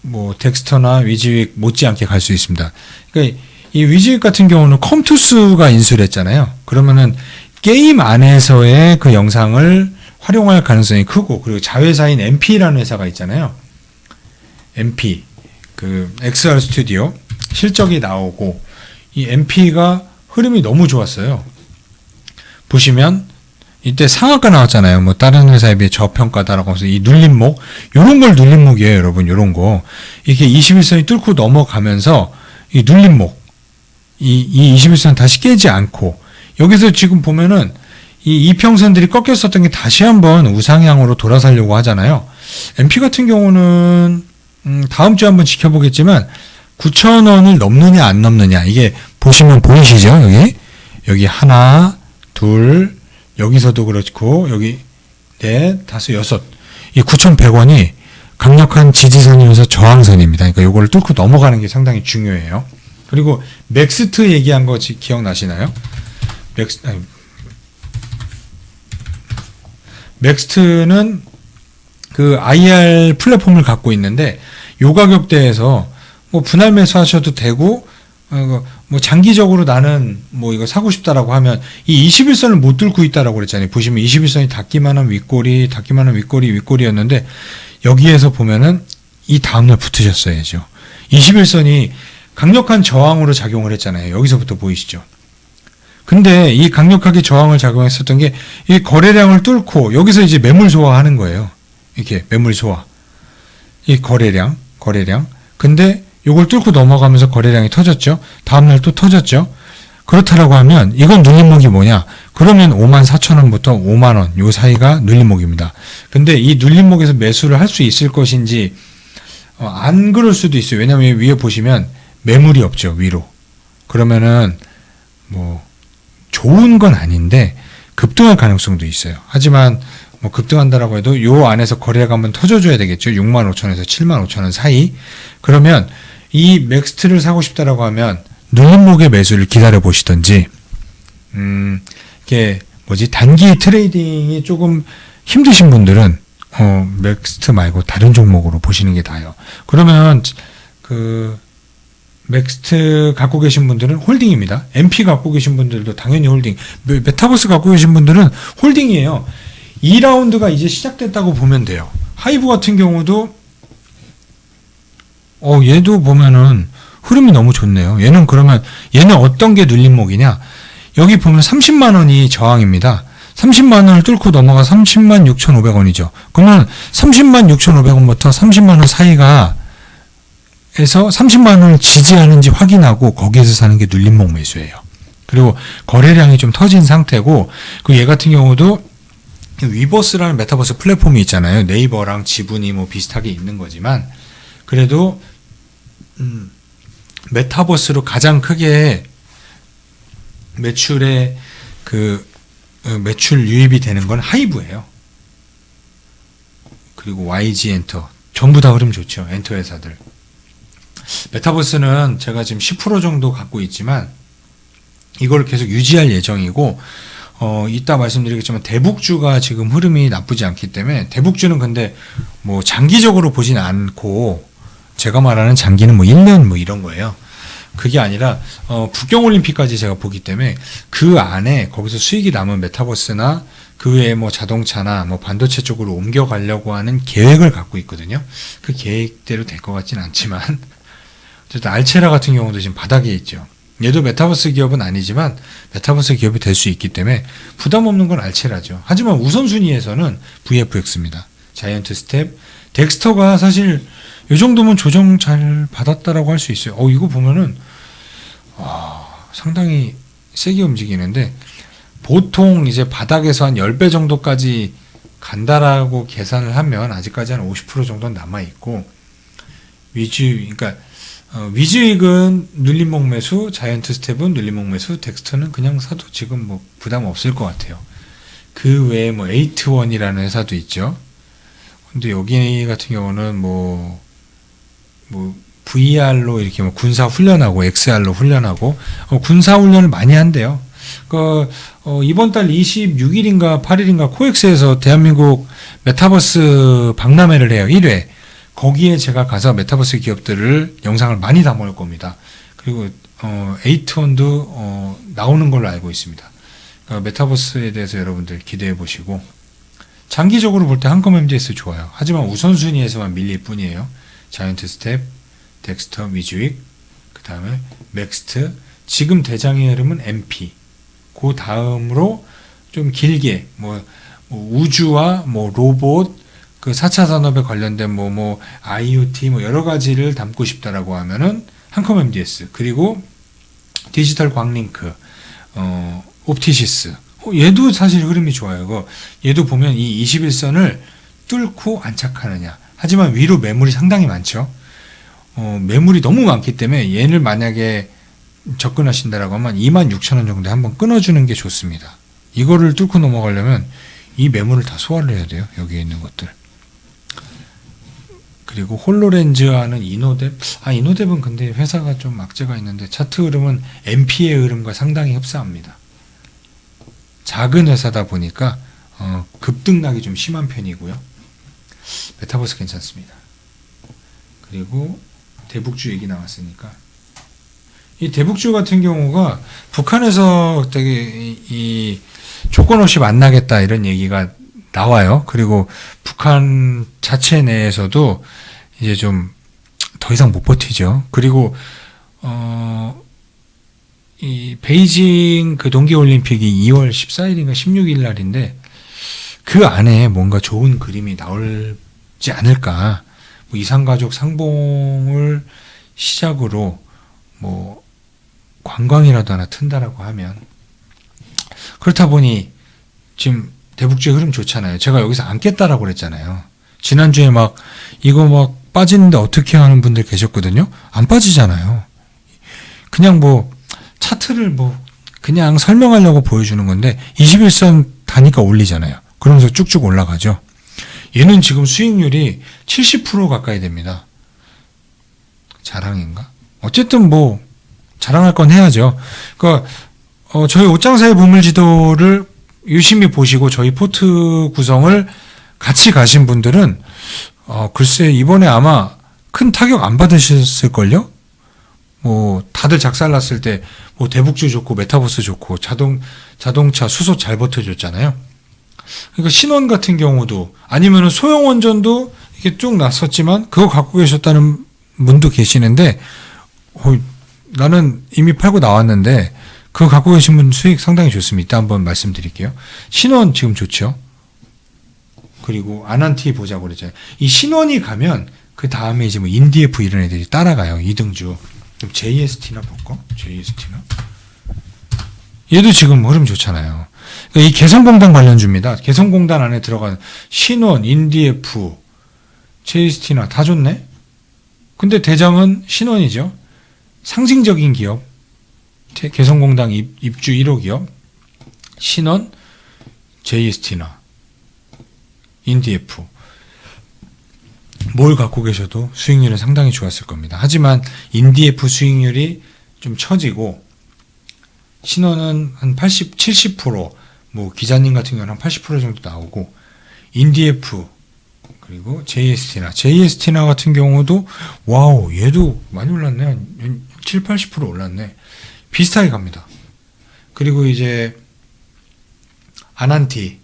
Speaker 2: 뭐 덱스터나 위즈윅 못지않게 갈 수 있습니다. 그러니까 이 위즈윅 같은 경우는 컴투스가 인수를 했잖아요. 그러면은 게임 안에서의 그 영상을 활용할 가능성이 크고, 그리고 자회사인 MP라는 회사가 있잖아요. MP 그 XR 스튜디오 실적이 나오고, 이 MP가 흐름이 너무 좋았어요. 보시면 이때 상한가 나왔잖아요. 뭐 다른 회사에 비해 저평가다라고 해서 이 눌림목, 요런 걸 눌림목이에요, 여러분. 요런 거. 이게 21선이 뚫고 넘어가면서 이 눌림목, 이 21선 다시 깨지 않고, 여기서 지금 보면은 이 이평선들이 꺾였었던 게 다시 한번 우상향으로 돌아서려고 하잖아요. MP 같은 경우는 다음 주에 한번 지켜보겠지만 9,000원을 넘느냐 안 넘느냐, 이게 보시면 보이시죠? 여기 하나, 둘, 여기서도 그렇고 여기 넷, 다섯, 여섯, 이 9,100원이 강력한 지지선이면서 저항선입니다. 그러니까 이걸 뚫고 넘어가는 게 상당히 중요해요. 그리고 맥스트 얘기한 거 기억나시나요? 맥스트는 그 IR 플랫폼을 갖고 있는데, 요 가격대에서 뭐 분할 매수하셔도 되고, 뭐 장기적으로 나는 뭐 이거 사고 싶다라고 하면 이 21선을 못 뚫고 있다라고 그랬잖아요. 보시면 21선이 닿기만한 윗꼬리였는데, 여기에서 보면은 이 다음날 붙으셨어야죠. 21선이 강력한 저항으로 작용을 했잖아요. 여기서부터 보이시죠? 근데 이 강력하게 저항을 작용했었던 게 이 거래량을 뚫고 여기서 이제 매물 소화하는 거예요. 이렇게 매물 소화. 이 거래량. 근데 요걸 뚫고 넘어가면서 거래량이 터졌죠. 다음날 또 터졌죠. 그렇다라고 하면 이건 눌림목이 뭐냐? 그러면 54,000원부터 50,000원 요 사이가 눌림목입니다. 근데 이 눌림목에서 매수를 할 수 있을 것인지 안 그럴 수도 있어요. 왜냐하면 위에 보시면 매물이 없죠. 위로. 그러면은 뭐 좋은 건 아닌데 급등할 가능성도 있어요. 하지만 뭐 급등한다라고 해도 요 안에서 거래가 한번 터져줘야 되겠죠. 65,000원에서 75,000원 사이. 그러면 이 맥스트를 사고 싶다라고 하면 눌림목의 매수를 기다려 보시던지, 이게 단기 트레이딩이 조금 힘드신 분들은 맥스트 말고 다른 종목으로 보시는 게 나아요. 그러면 그 맥스트 갖고 계신 분들은 홀딩입니다. MP 갖고 계신 분들도 당연히 홀딩. 메타버스 갖고 계신 분들은 홀딩이에요. 2라운드가 이제 시작됐다고 보면 돼요. 하이브 같은 경우도 얘도 보면은 흐름이 너무 좋네요. 얘는 어떤 게 눌림목이냐? 여기 보면 30만 원이 저항입니다. 30만 원을 뚫고 넘어가 30만 6,500원이죠. 그러면 30만 6,500원부터 30만 원 사이가 에서 30만 원을 지지하는지 확인하고 거기에서 사는 게 눌림목 매수예요. 그리고 거래량이 좀 터진 상태고, 그 얘 같은 경우도 위버스라는 메타버스 플랫폼이 있잖아요. 네이버랑 지분이 뭐 비슷하게 있는 거지만, 그래도 메타버스로 가장 크게 매출에 매출 유입이 되는 건 하이브예요. 그리고 YG 엔터 전부 다 흐름 좋죠. 엔터 회사들. 메타버스는 제가 지금 10% 정도 갖고 있지만 이걸 계속 유지할 예정이고, 이따 말씀드리겠지만 대북주가 지금 흐름이 나쁘지 않기 때문에 대북주는 근데 뭐 장기적으로 보진 않고 제가 말하는 장기는 뭐 1년 뭐 이런 거예요. 그게 아니라 북경올림픽까지 제가 보기 때문에 그 안에 거기서 수익이 남은 메타버스나 그 외에 뭐 자동차나 뭐 반도체 쪽으로 옮겨가려고 하는 계획을 갖고 있거든요. 그 계획대로 될 것 같진 않지만 어쨌든 알체라 같은 경우도 지금 바닥에 있죠. 얘도 메타버스 기업은 아니지만 메타버스 기업이 될 수 있기 때문에 부담 없는 건 알체라죠. 하지만 우선순위에서는 VFX입니다. 자이언트 스텝, 덱스터가 사실 이 정도면 조정 잘 받았다라고 할 수 있어요. 이거 보면은 상당히 세게 움직이는데 보통 이제 바닥에서 한 10배 정도까지 간다라고 계산을 하면 아직까지 한 50% 정도는 남아있고 그러니까 위즈익은 눌림목 매수, 자이언트 스텝은 눌림목 매수, 덱스터는 그냥 사도 지금 뭐 부담 없을 것 같아요. 그 외에 뭐 에이트원이라는 회사도 있죠. 근데 여기 같은 경우는 뭐 VR로 이렇게 뭐 군사 훈련하고 XR로 훈련하고 군사 훈련을 많이 한대요. 이번 달 26일인가 8일인가 코엑스에서 대한민국 메타버스 박람회를 해요. 1회. 거기에 제가 가서 메타버스 기업들을 영상을 많이 담을 겁니다. 그리고 에이트원도 나오는 걸로 알고 있습니다. 메타버스에 대해서 여러분들 기대해 보시고 장기적으로 볼 때 한컴 MDS 좋아요. 하지만 우선순위에서만 밀릴 뿐이에요. 자이언트 스텝, 덱스터, 위즈윅, 그 다음에 맥스트, 지금 대장의 흐름은 MP. 그 다음으로 좀 길게 우주와 로봇, 그 4차 산업에 관련된 IoT 여러 가지를 담고 싶다라고 하면은 한컴 MDS, 그리고 디지털 광링크, 옵티시스. 얘도 사실 흐름이 좋아요. 얘도 보면 이 21선을 뚫고 안착하느냐. 하지만 위로 매물이 상당히 많죠. 매물이 너무 많기 때문에 얘를 만약에 접근하신다라고 하면 26,000원 정도에 한번 끊어주는 게 좋습니다. 이거를 뚫고 넘어가려면 이 매물을 다 소화를 해야 돼요. 여기에 있는 것들. 그리고 홀로렌즈와는 이노뎁. 이노뎁은 근데 회사가 좀 악재가 있는데 차트 흐름은 MP의 흐름과 상당히 흡사합니다. 작은 회사다 보니까 급등락이 좀 심한 편이고요. 메타버스 괜찮습니다. 그리고 대북주 얘기 나왔으니까 이 대북주 같은 경우가 북한에서 되게 이 조건 없이 만나겠다 이런 얘기가 나와요. 그리고 북한 자체 내에서도 이제 좀 더 이상 못 버티죠. 그리고 이 베이징 그 동계올림픽이 2월 14일인가 16일 날인데 그 안에 뭔가 좋은 그림이 나올지 않을까. 이산가족 상봉을 시작으로 관광이라도 하나 튼다라고 하면, 그렇다 보니 지금 대북주의 흐름 좋잖아요. 제가 여기서 안 깼다라고 그랬잖아요. 지난주에 이거 빠지는데 어떻게 하는 분들 계셨거든요. 안 빠지잖아요. 그냥 차트를 그냥 설명하려고 보여주는 건데 21선 다니까 올리잖아요. 그러면서 쭉쭉 올라가죠. 얘는 지금 수익률이 70% 가까이 됩니다. 자랑인가? 어쨌든 자랑할 건 해야죠. 저희 옷장사의 보물지도를 유심히 보시고 저희 포트 구성을 같이 가신 분들은 글쎄 이번에 아마 큰 타격 안 받으셨을걸요? 다들 작살났을 때 대북주 좋고 메타버스 좋고 자동차 수소 잘 버텨줬잖아요. 그러니까 신원 같은 경우도 아니면은 소형 원전도 이게 쭉 났었지만 그거 갖고 계셨다는 분도 계시는데 나는 이미 팔고 나왔는데 그거 갖고 계신 분 수익 상당히 좋습니다. 이따 한번 말씀드릴게요. 신원 지금 좋죠. 그리고 아난티 보자고 그랬잖아요. 이 신원이 가면 그 다음에 이제 인디에프 이런 애들이 따라가요. 2등주. 그럼 JST나 볼까? JST나? 얘도 지금 흐름 좋잖아요. 이 개성공단 관련주입니다. 개성공단 안에 들어간 신원, 인디에프, JST나 다 좋네? 근데 대장은 신원이죠. 상징적인 기업. 개성공단 입주 1호 기업. 신원, JST나, 인디에프. 뭘 갖고 계셔도 수익률은 상당히 좋았을 겁니다. 하지만 인디에프 수익률이 좀 처지고 신원은 한 80, 70%, 뭐 기자님 같은 경우는 한 80% 정도 나오고 인디에프 그리고 JST나 같은 경우도 와우 얘도 많이 올랐네. 한 7, 80% 올랐네. 비슷하게 갑니다. 그리고 이제 아난티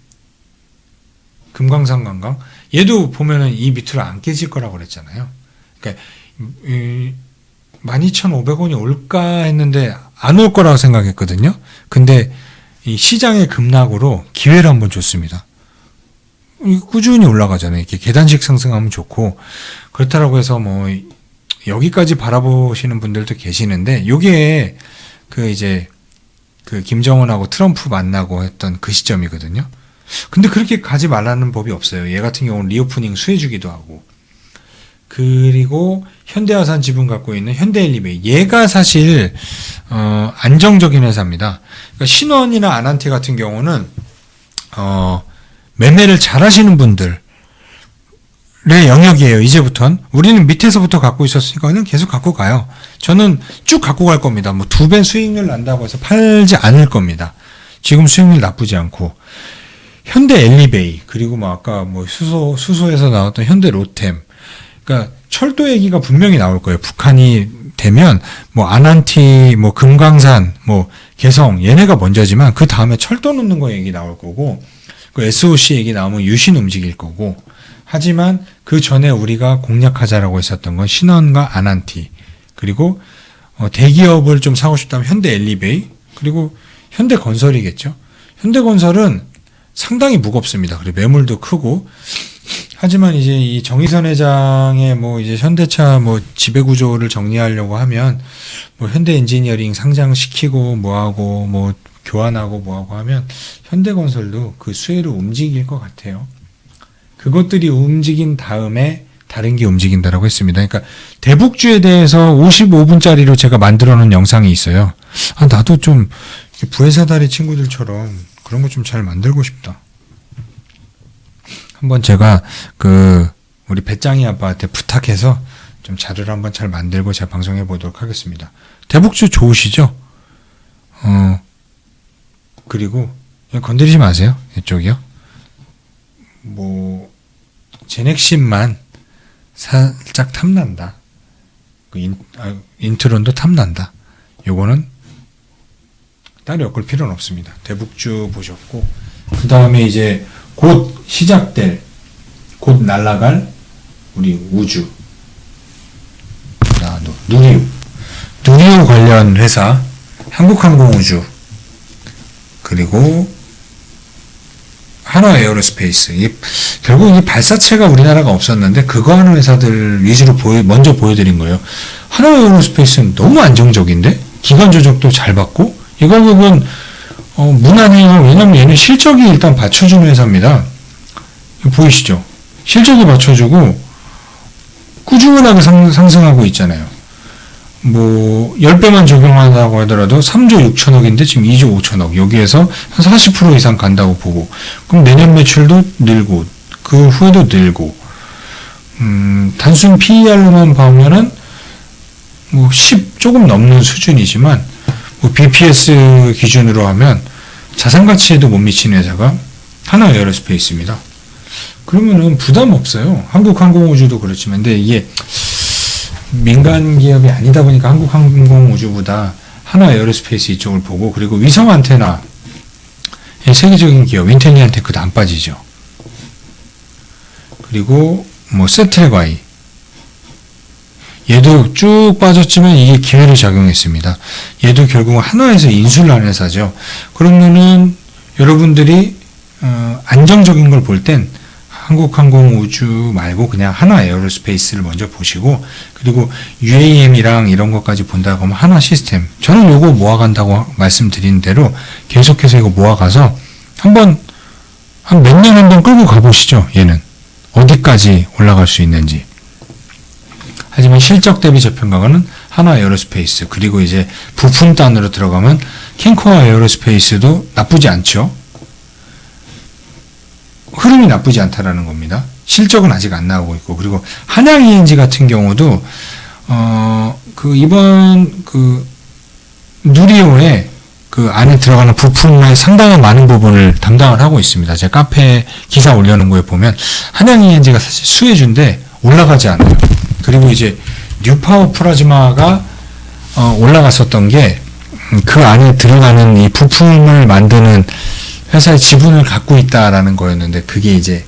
Speaker 2: 금강산 관광 얘도 보면은 이 밑으로 안 깨질 거라고 그랬잖아요. 그러니까 12,500원이 올까 했는데 안 올 거라고 생각했거든요. 근데 이 시장의 급락으로 기회를 한번 줬습니다. 꾸준히 올라가잖아요. 이렇게 계단식 상승하면 좋고 그렇다라고 해서 뭐 여기까지 바라보시는 분들도 계시는데 요게 그 이제 그 김정은하고 트럼프 만나고 했던 그 시점이거든요. 근데 그렇게 가지 말라는 법이 없어요. 얘 같은 경우는 리오프닝 수혜주기도 하고 그리고 현대아산 지분 갖고 있는 현대엘리베이 얘가 사실 안정적인 회사입니다. 그러니까 신원이나 아난티 같은 경우는 매매를 잘 하시는 분들의 영역이에요. 이제부턴 우리는 밑에서부터 갖고 있었으니까 그냥 계속 갖고 가요. 저는 쭉 갖고 갈 겁니다. 뭐 2배 수익률 난다고 해서 팔지 않을 겁니다. 지금 수익률 나쁘지 않고 현대엘리베이 그리고 뭐 아까 뭐 수소에서 나왔던 현대로템 그러니까 철도 얘기가 분명히 나올 거예요. 북한이 되면 뭐 아난티, 뭐 금강산, 뭐 개성 얘네가 먼저지만 그 다음에 철도 넣는 거 얘기 나올 거고 그 SOC 얘기 나오면 유신 움직일 거고 하지만 그 전에 우리가 공략하자라고 했었던 건 신원과 아난티 그리고 대기업을 좀 사고 싶다면 현대엘리베이 그리고 현대건설이겠죠. 현대건설은 상당히 무겁습니다. 그리고 매물도 크고 하지만 이제 이 정의선 회장의 뭐 이제 현대차 뭐 지배구조를 정리하려고 하면 뭐 현대엔지니어링 상장시키고 뭐하고 뭐 교환하고 뭐하고 하면 현대건설도 그 수혜로 움직일 것 같아요. 그것들이 움직인 다음에 다른 게 움직인다라고 했습니다. 그러니까 대북주에 대해서 55분짜리로 제가 만들어 놓은 영상이 있어요. 아, 나도 좀 부회사다리 친구들처럼 그런 거 좀 잘 만들고 싶다. 한번 제가 우리 배짱이 아빠한테 부탁해서 좀 자료를 한번 잘 만들고 제가 방송해 보도록 하겠습니다. 대북주 좋으시죠? 그리고 건드리지 마세요. 이쪽이요. 뭐 제넥신만 살짝 탐난다. 인트론도 탐난다. 요거는 따로 엮을 필요는 없습니다. 대북주 보셨고 그 다음에 이제 곧 시작될 곧 날아갈 우리 우주 누리호 관련 회사 한국항공우주 그리고 하나에어로스페이스 결국 이 발사체가 우리나라가 없었는데 그거 하는 회사들 위주로 먼저 보여드린 거예요. 하나에어로스페이스는 너무 안정적인데 기간 조정도 잘 받고 이 가격은 무난해요. 왜냐면 얘는 실적이 일단 받쳐주는 회사입니다. 보이시죠? 실적이 받쳐주고 꾸준하게 상승하고 있잖아요. 뭐 10배만 적용한다고 하더라도 3조 6천억인데 지금 2조 5천억 여기에서 한 40% 이상 간다고 보고 그럼 내년 매출도 늘고 그 후에도 늘고 단순 PER로만 보면은 뭐 10 조금 넘는 수준이지만 뭐 BPS 기준으로 하면 자산가치에도 못 미치는 회사가 하나에어로스페이스입니다. 그러면은 부담 없어요. 한국항공우주도 그렇지만 근데 이게 민간 기업이 아니다 보니까 한국항공우주보다 하나에어로스페이스 이쪽을 보고 그리고 위성 안테나 세계적인 기업 인텔리안테크도 안 빠지죠. 그리고 뭐 세텔과이 얘도 쭉 빠졌지만 이게 기회를 작용했습니다. 얘도 결국은 한화에서 인수를 한 회사죠. 그러면은 여러분들이 안정적인 걸 볼 땐 한국항공우주 말고 그냥 하나에어로스페이스를 먼저 보시고 그리고 UAM이랑 이런 것까지 본다고 하면 하나시스템 저는 요거 모아간다고 말씀드린 대로 계속해서 이거 모아가서 한번 한 몇 년 한번 끌고 가보시죠. 얘는 어디까지 올라갈 수 있는지. 하지만 실적 대비 저평가는 하나에어로스페이스 그리고 이제 부품단으로 들어가면 캔코아 에어로스페이스도 나쁘지 않죠. 흐름이 나쁘지 않다라는 겁니다. 실적은 아직 안 나오고 있고 그리고 한양 ENG 같은 경우도 이번 누리호에 그 안에 들어가는 부품의 상당한 많은 부분을 담당을 하고 있습니다. 제 카페 기사 올려놓은 거에 보면 한양 ENG가 사실 수혜주인데 올라가지 않아요. 그리고 이제 뉴파워 플라즈마가 올라갔었던 게 그 안에 들어가는 이 부품을 만드는 회사의 지분을 갖고 있다라는 거였는데 그게 이제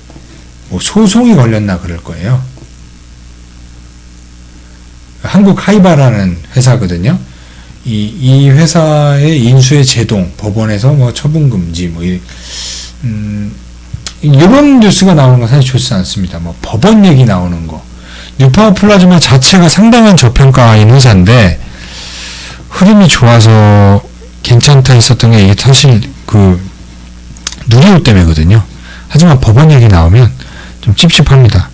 Speaker 2: 뭐 소송이 걸렸나 그럴 거예요. 한국 하이바라는 회사거든요. 이 회사의 인수의 제동, 법원에서 뭐 처분 금지, 뭐, 이런 뉴스가 나오는 건 사실 좋지 않습니다. 뭐, 법원 얘기 나오는 거. 뉴파워 플라즈마 자체가 상당한 저평가인 회사인데, 흐름이 좋아서 괜찮다 했었던 게 이게 사실 누리호 때문이거든요. 하지만 법원 얘기 나오면 좀 찝찝합니다.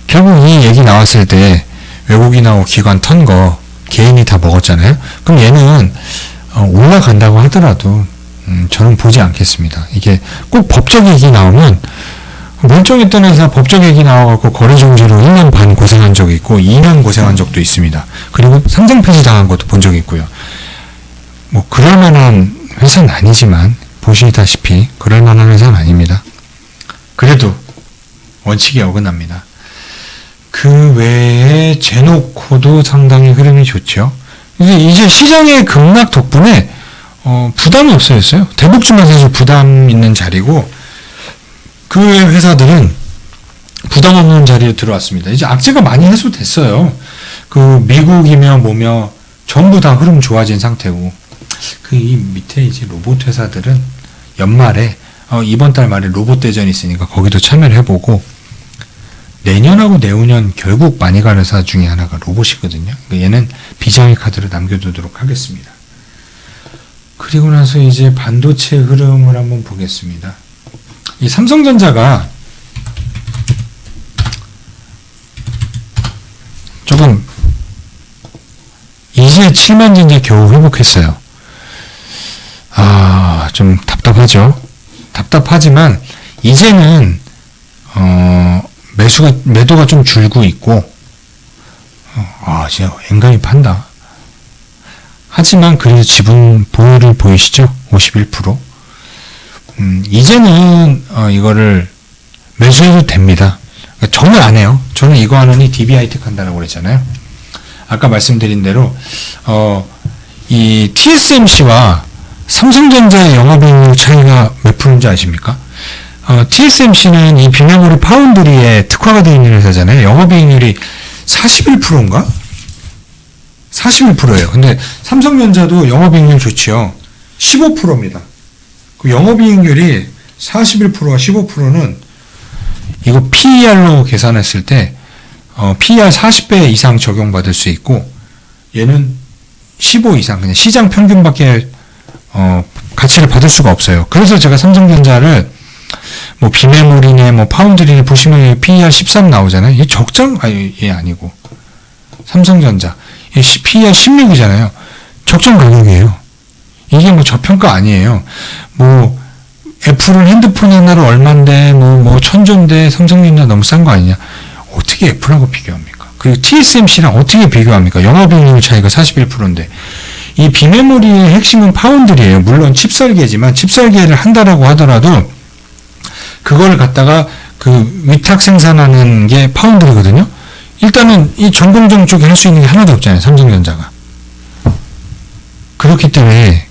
Speaker 2: 결국 이 얘기 나왔을 때 외국인하고 기관 턴 거 개인이 다 먹었잖아요. 그럼 얘는 올라간다고 하더라도 저는 보지 않겠습니다. 이게 꼭 법적 얘기 나오면 멀쩡했던 회사 법적 얘기 나와갖고 거래 정지로 1년 반 고생한 적이 있고 2년 고생한 적도 있습니다. 그리고 상장 폐지 당한 것도 본 적이 있고요. 뭐 그럴 만한 회사는 아니지만 보시다시피 그럴 만한 회사는 아닙니다. 그래도 원칙에 어긋납니다. 그 외에 제노코도 상당히 흐름이 좋죠. 이제 시장의 급락 덕분에 부담이 없어졌어요. 대북주만 사실 부담 있는 자리고 그 외 회사들은 부담 없는 자리에 들어왔습니다. 이제 악재가 많이 해소됐어요. 그 미국이며 뭐며 전부 다 흐름 좋아진 상태고 이 밑에 이제 로봇 회사들은 연말에 이번 달 말에 로봇 대전이 있으니까 거기도 참여를 해보고 내년하고 내후년 결국 많이 갈 회사 중에 하나가 로봇이거든요. 얘는 비장의 카드로 남겨두도록 하겠습니다. 그리고 나서 이제 반도체 흐름을 한번 보겠습니다. 이 삼성전자가 조금 이제 7만 전자 겨우 회복했어요. 좀 답답하죠. 답답하지만 이제는 매도가 좀 줄고 있고 진짜 엔간히 판다. 하지만 그래도 지분 보유를 보이시죠? 51%. 이제는 이거를 매수해도 됩니다. 그러니까 저는 안 해요. 저는 이거 하느니 DB하이텍 한다라고 그랬잖아요. 아까 말씀드린 대로 이 TSMC와 삼성전자의 영업이익률 차이가 몇 프로인지 아십니까? TSMC는 이 비메모리 파운드리에 특화가 되어 있는 회사잖아요. 영업이익률이 41%인가? 41%예요. 근데 삼성전자도 영업이익률 좋지요. 15%입니다. 그 영업이익률이 41%와 15%는 이거 PER로 계산했을 때 PER 40배 이상 적용받을 수 있고 얘는 15 이상 그냥 시장 평균밖에 가치를 받을 수가 없어요. 그래서 제가 삼성전자를 뭐 비메모리네 뭐 파운드리네 보시면 PER 13 나오잖아요. 이게 얘 아니고 삼성전자 PER 16이잖아요. 적정 가격이에요. 이게 뭐 저평가 아니에요. 뭐 애플은 핸드폰 하나로 얼만데 뭐 천조인데 삼성전자 너무 싼 거 아니냐. 어떻게 애플하고 비교합니까? 그리고 TSMC랑 어떻게 비교합니까? 영업이익률 차이가 41%인데 이 비메모리의 핵심은 파운드리예요. 물론 칩 설계지만 칩 설계를 한다라고 하더라도 그걸 갖다가 그 위탁 생산하는 게 파운드리거든요. 일단은 이 전공정 쪽에 할 수 있는 게 하나도 없잖아요. 삼성전자가. 그렇기 때문에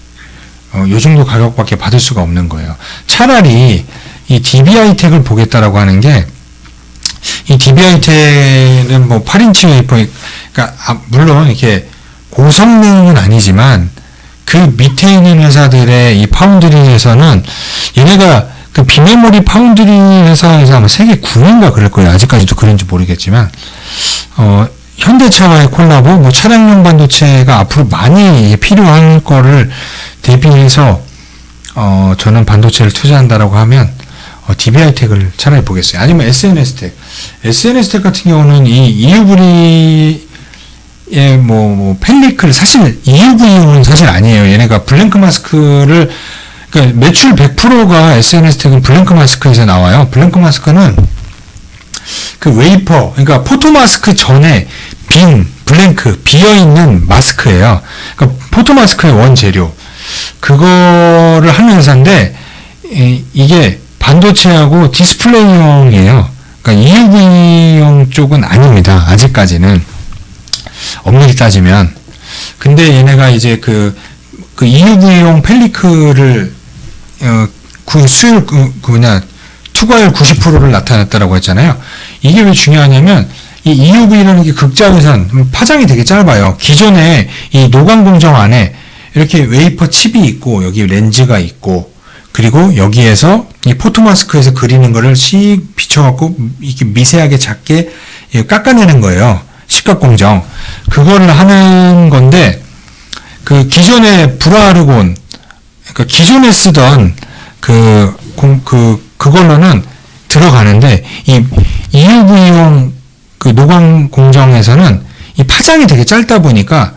Speaker 2: 요 정도 가격밖에 받을 수가 없는 거예요. 차라리 이 DB하이텍을 보겠다라고 하는 게 이 DB하이텍은 뭐 8인치 웨이퍼 그러니까 물론 이렇게 고성능은 아니지만 그 밑에 있는 회사들의 이 파운드리에서는 얘네가 그 비메모리 파운드리 회사에서 아마 세계 9위인가 그럴 거예요. 아직까지도 그런지 모르겠지만 현대차와의 콜라보, 뭐 차량용 반도체가 앞으로 많이 필요한 거를 대비해서 저는 반도체를 투자한다라고 하면 DB하이텍을 차라리 보겠어요. 아니면 SNS텍. SNS텍 같은 경우는 이 EUV의 뭐 펠리클 사실 EUV용은 사실 아니에요. 얘네가 블랭크 마스크를 그러니까 매출 100%가 SNS텍은 블랭크 마스크에서 나와요. 블랭크 마스크는 그 웨이퍼, 그러니까 포토 마스크 전에 빈, 블랭크, 비어있는 마스크예요. 그러니까 포토 마스크의 원재료. 그거를 하는 회사인데 이게 반도체하고 디스플레이용이에요. 그러니까 EUV용 쪽은 아닙니다. 아직까지는 엄밀히 따지면. 근데 얘네가 이제 그 EUV용 펠리클을 수율 투과율 90%를 나타냈다라고 했잖아요. 이게 왜 중요하냐면 이 EUV라는 게 극자외선 파장이 되게 짧아요. 기존에 이 노광 공정 안에 이렇게 웨이퍼 칩이 있고 여기 렌즈가 있고 그리고 여기에서 이 포토마스크에서 그리는 거를 씩 비춰갖고 이렇게 미세하게 작게 깎아내는 거예요. 시각 공정. 그거를 하는 건데 그 기존의 불화르곤 그러니까 기존에 쓰던 그걸로는 들어가는데 이 EUV용 그 노광 공정에서는 이 파장이 되게 짧다 보니까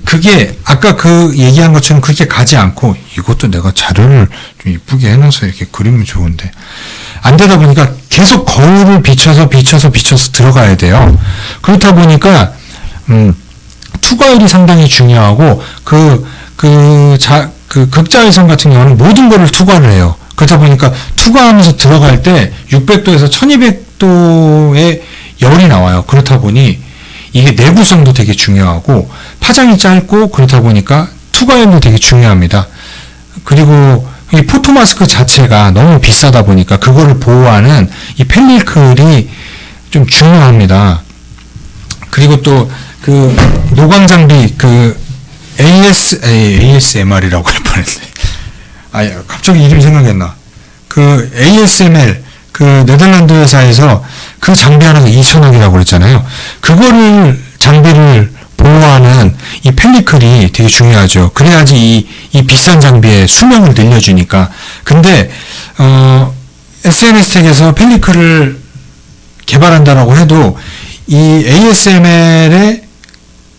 Speaker 2: 그게 아까 그 얘기한 것처럼 그렇게 가지 않고 이것도 내가 자료를 좀 이쁘게 해놔서 이렇게 그리면 좋은데 안 되다 보니까 계속 거울을 비춰서 들어가야 돼요. 그렇다 보니까 투과율이 상당히 중요하고 극자외선 같은 경우는 모든 거를 투과를 해요. 그러다 보니까 투과하면서 들어갈 때 600도에서 1200도의 열이 나와요. 그렇다 보니 이게 내구성도 되게 중요하고 파장이 짧고 그렇다 보니까 투과율도 되게 중요합니다. 그리고 이 포토마스크 자체가 너무 비싸다 보니까 그거를 보호하는 이 펠리클이 좀 중요합니다. 그리고 또 그 노광 장비 ASMR이라고 할 뻔했네. 갑자기 이름이 생각이 안 나. 그 ASML 그 네덜란드 회사에서 그 장비 하나가 2,000억이라고 그랬잖아요. 그거를 장비를 보호하는 이 펠리클이 되게 중요하죠. 그래야지 이 비싼 장비의 수명을 늘려주니까. 근데 SNS텍에서 펠리클을 개발한다라고 해도 이 ASML의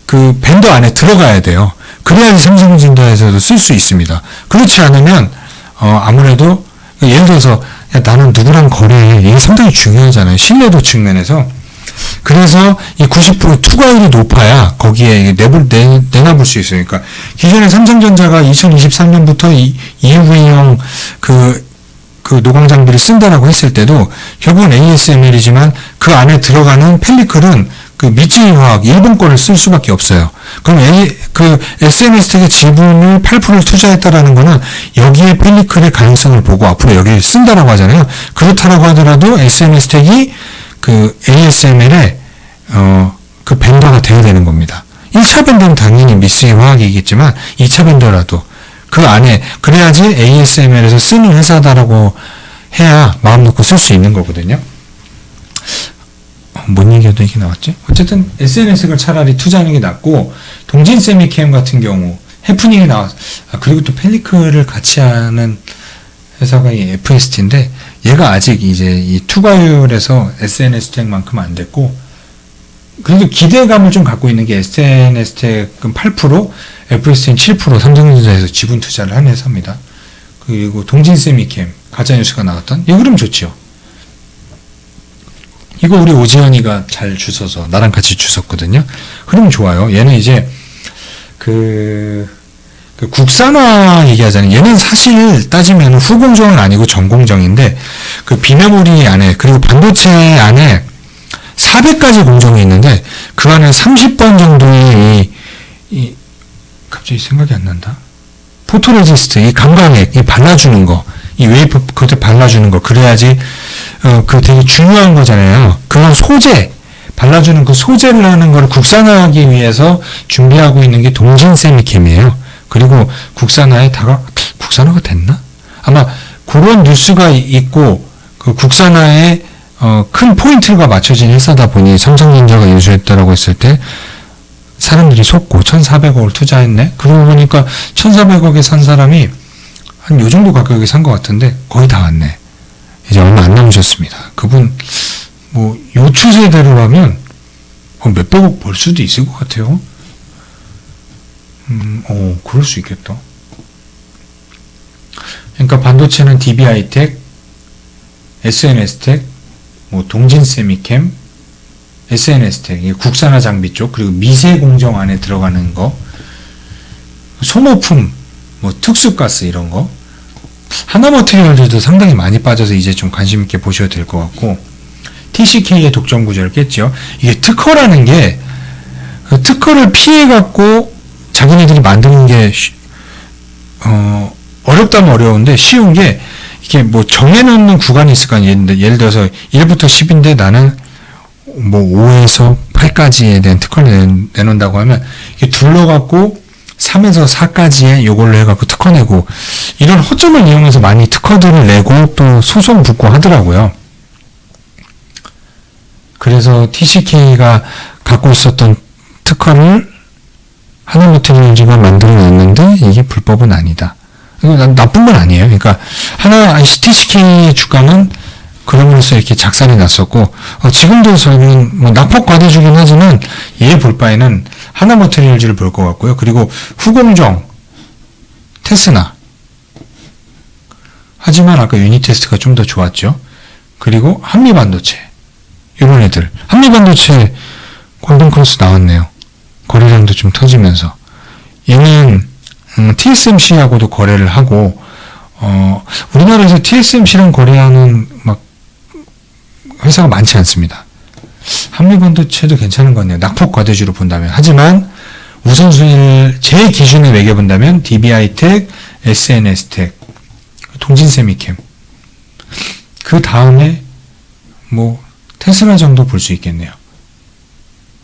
Speaker 2: 그 밴더 안에 들어가야 돼요. 그래야지 삼성전자에서도 쓸 수 있습니다. 그렇지 않으면 아무래도 예를 들어서 야, 나는 누구랑 거래해. 이게 상당히 중요하잖아요. 신뢰도 측면에서. 그래서 이 90% 투과율이 높아야 거기에 내놔볼 수 있어요. 그러니까 기존에 삼성전자가 2023년부터 이 EUV용 그 노광 장비를 쓴다라고 했을 때도 결국은 ASML이지만 그 안에 들어가는 펠리클은 그 미쯔이화학 일본 거를 쓸 수밖에 없어요. 그럼 SNS텍의 지분을 8%를 투자했다라는 거는 여기에 펠리클의 가능성을 보고 앞으로 여기를 쓴다라고 하잖아요. 그렇다라고 하더라도 SNS텍이 그 ASML의 그 벤더가 되어야 되는 겁니다. 1차 벤더는 당연히 미쓰이화학이겠지만 2차 벤더라도 그 안에 그래야지 ASML에서 쓰는 회사다라고 해야 마음 놓고 쓸 수 있는 거거든요. 뭔 얘기하다 이게 나왔지? 어쨌든 SNS를 차라리 투자하는 게 낫고 동진 세미캠 같은 경우 해프닝이 나왔어. 그리고 또 펠리클을 같이 하는 회사가 이 FST인데 얘가 아직 이제 이 투과율에서 SNS텍만큼 안 됐고 그래도 기대감을 좀 갖고 있는 게 SNS텍은 8%, FST는 7% 삼성전자에서 지분 투자를 한 회사입니다. 그리고 동진 세미캠 가짜뉴스가 나왔던 이 흐름 좋죠. 이거 우리 오지연이가 잘 주워서 나랑 같이 주웠거든요. 흐름 좋아요. 얘는 이제 그 국산화 얘기하잖아요. 얘는 사실 따지면 후공정은 아니고 전공정인데 그 비메모리 안에 그리고 반도체 안에 400가지 공정이 있는데 그 안에 30번 정도의 갑자기 생각이 안 난다. 포토레지스트 이 감광액 이 발라주는 거 이 웨이퍼 그것도 발라주는 거 그래야지 그 되게 중요한 거잖아요. 그런 소재 발라주는 그 소재를 하는 걸 국산화하기 위해서 준비하고 있는 게 동진 세미캠이에요. 그리고 국산화가 됐나? 아마 그런 뉴스가 있고 그 국산화에 큰 포인트가 맞춰진 회사다 보니 삼성전자가 인수했다라고 했을 때 사람들이 속고 1,400억을 투자했네. 그러고 보니까 1,400억에 산 사람이 한 요 정도 가격에 산 것 같은데 거의 다 왔네. 이제 얼마 안 남으셨습니다. 그분 뭐 요 추세대로라면 몇백억 벌 수도 있을 것 같아요. 그럴 수 있겠다. 그러니까 반도체는 DB하이텍, SNS텍, 뭐 동진세미캠, SNS텍, 이게 국산화 장비 쪽, 그리고 미세 공정 안에 들어가는 거, 소모품, 뭐 특수가스 이런 거. 하나머티리얼즈도 상당히 많이 빠져서 이제 좀 관심 있게 보셔도 될 것 같고, TCK의 독점 구조를 깼죠. 이게 특허라는 게, 그 특허를 피해갖고 자기네들이 만드는 게, 어렵다면 어려운데 쉬운 게, 이게 뭐 정해놓는 구간이 있을 거 아니에요. 예를 들어서 1부터 10인데 나는 뭐 5에서 8까지에 대한 특허를 내놓는다고 하면, 이게 둘러갖고 3에서 4까지에 요걸로 해갖고 특허 내고, 이런 허점을 이용해서 많이 특허들을 내고 또 소송 붙고 하더라고요. 그래서 TCK가 갖고 있었던 특허를 하나머티리얼즈가 만들어냈는데 이게 불법은 아니다. 이거 나쁜 건 아니에요. 그러니까 TCK의 주가는 그럼으로써 이렇게 작살이 났었고, 지금도 저는 뭐 낙폭 과대주긴 하지만 얘 볼 바에는 하나머티리얼즈를 볼 것 같고요. 그리고 후공정, 테스나. 하지만 아까 유니테스트가 좀 더 좋았죠. 그리고 한미반도체. 이런 애들. 한미반도체 골든크로스 나왔네요. 거래량도 좀 터지면서. 얘는 TSMC하고도 거래를 하고, 우리나라에서 TSMC랑 거래하는 막 회사가 많지 않습니다. 한미반도체도 괜찮은 것 같네요. 낙폭 과대주로 본다면. 하지만 우선순위를 제 기준에 매겨본다면 DBI텍, SNS텍, 동진세미캠. 그 다음에 뭐 테슬라 정도 볼 수 있겠네요.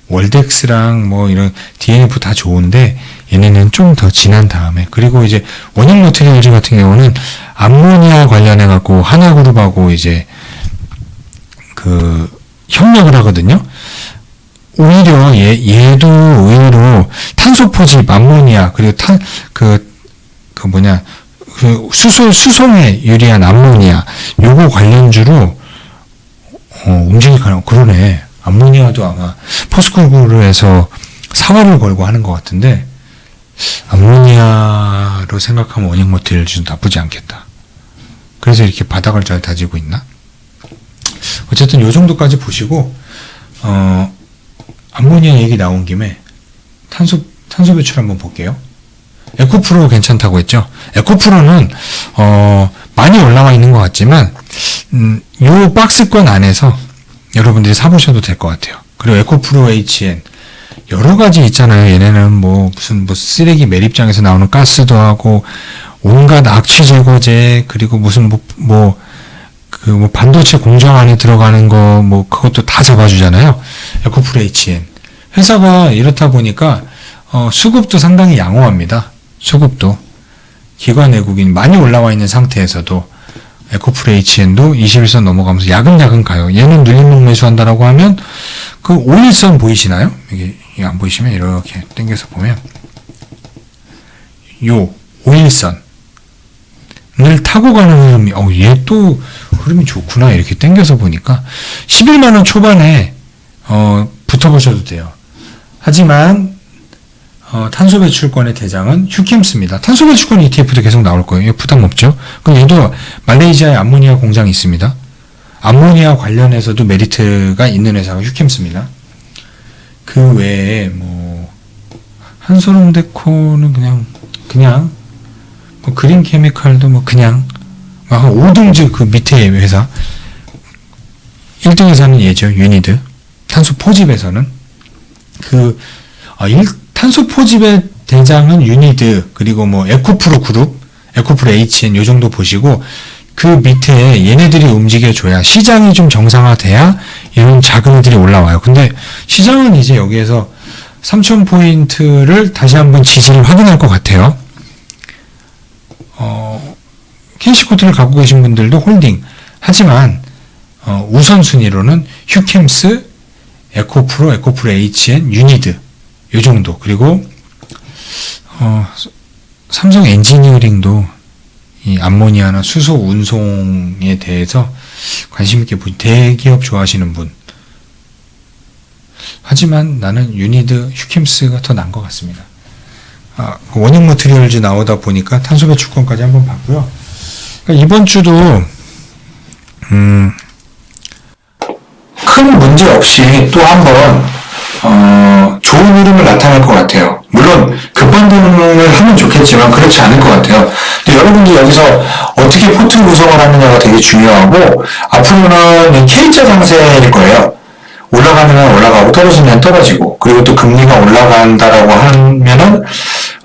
Speaker 2: 월덱스랑 뭐 이런 DNF 다 좋은데 얘네는 좀 더 지난 다음에. 그리고 이제 원형머티리얼즈 같은 경우는 암모니아 관련해 갖고 하나그룹하고 이제 그 협력을 하거든요. 오히려 얘도 의외로 탄소 포집, 암모니아, 그리고 수송에 유리한 암모니아, 요거 관련주로, 움직일 가능, 그러네. 암모니아도 아마 포스코그룹에서 사활을 걸고 하는 것 같은데, 암모니아로 생각하면 원형머티리얼즈는 나쁘지 않겠다. 그래서 이렇게 바닥을 잘 다지고 있나? 어쨌든 요 정도까지 보시고, 암모니아 얘기 나온 김에 탄소 배출 한번 볼게요. 에코프로 괜찮다고 했죠. 에코프로는 많이 올라와 있는 것 같지만 요 박스권 안에서 여러분들이 사보셔도 될 것 같아요. 그리고 에코프로 HN 여러 가지 있잖아요. 얘네는 뭐 무슨 쓰레기 매립장에서 나오는 가스도 하고 온갖 악취 제거제, 그리고 무슨 반도체 공장 안에 들어가는 거 그것도 다 잡아주잖아요. 에코프로 HN 회사가 이렇다 보니까 수급도 상당히 양호합니다. 수급도 기관 외국인 많이 올라와 있는 상태에서도 에코프로 HN도 21선 넘어가면서 야금야금 가요. 얘는 눌림목 매수한다라고 하면 그 5일선 보이시나요? 이게 안 보이시면 이렇게 당겨서 보면 요 5일선을 타고 가는 흐름이 얘 또 흐름이 좋구나 이렇게 당겨서 보니까 11만원 초반에 붙어보셔도 돼요. 하지만 탄소 배출권의 대장은 휴킴스입니다. 탄소 배출권 ETF도 계속 나올 거예요. 부담 없죠. 그럼 얘도 말레이시아에 암모니아 공장이 있습니다. 암모니아 관련해서도 메리트가 있는 회사가 휴킴스입니다. 그 외에 한솔홈데코는 그냥 그린 케미칼도 그냥 5등급 그 밑에 회사 1등 회사는 얘죠. 유니드. 탄소 포집에서는 탄소 포집의 대장은 유니드, 그리고 에코프로 그룹, 에코프로 HN 요 정도 보시고 그 밑에 얘네들이 움직여줘야 시장이 좀 정상화돼야 이런 작은 애들이 올라와요. 근데 시장은 이제 여기에서 3,000포인트를 다시 한번 지지를 확인할 것 같아요. 캐시코트를 갖고 계신 분들도 홀딩. 하지만 우선순위로는 휴캠스, 에코프로, 에코프로 HN, 유니드 요 정도. 그리고 삼성 엔지니어링도 이 암모니아나 수소 운송에 대해서 관심 있게 대기업 좋아하시는 분. 하지만 나는 유니드, 휴캠스가 더 나은 것 같습니다. 원형 머티리얼즈 나오다 보니까 탄소 배출권까지 한번 봤고요. 그러니까 이번 주도 큰 문제 없이 또 한번 좋은 흐름을 나타낼 것 같아요. 물론 급반등을 하면 좋겠죠.
Speaker 1: 하겠지만 그렇지 않을 것 같아요. 근데 여러분들 여기서 어떻게 포트 구성을 하느냐가 되게 중요하고 앞으로는 K자 장세일 거예요. 올라가면 올라가고 떨어지면 떨어지고 그리고 또 금리가 올라간다라고 하면은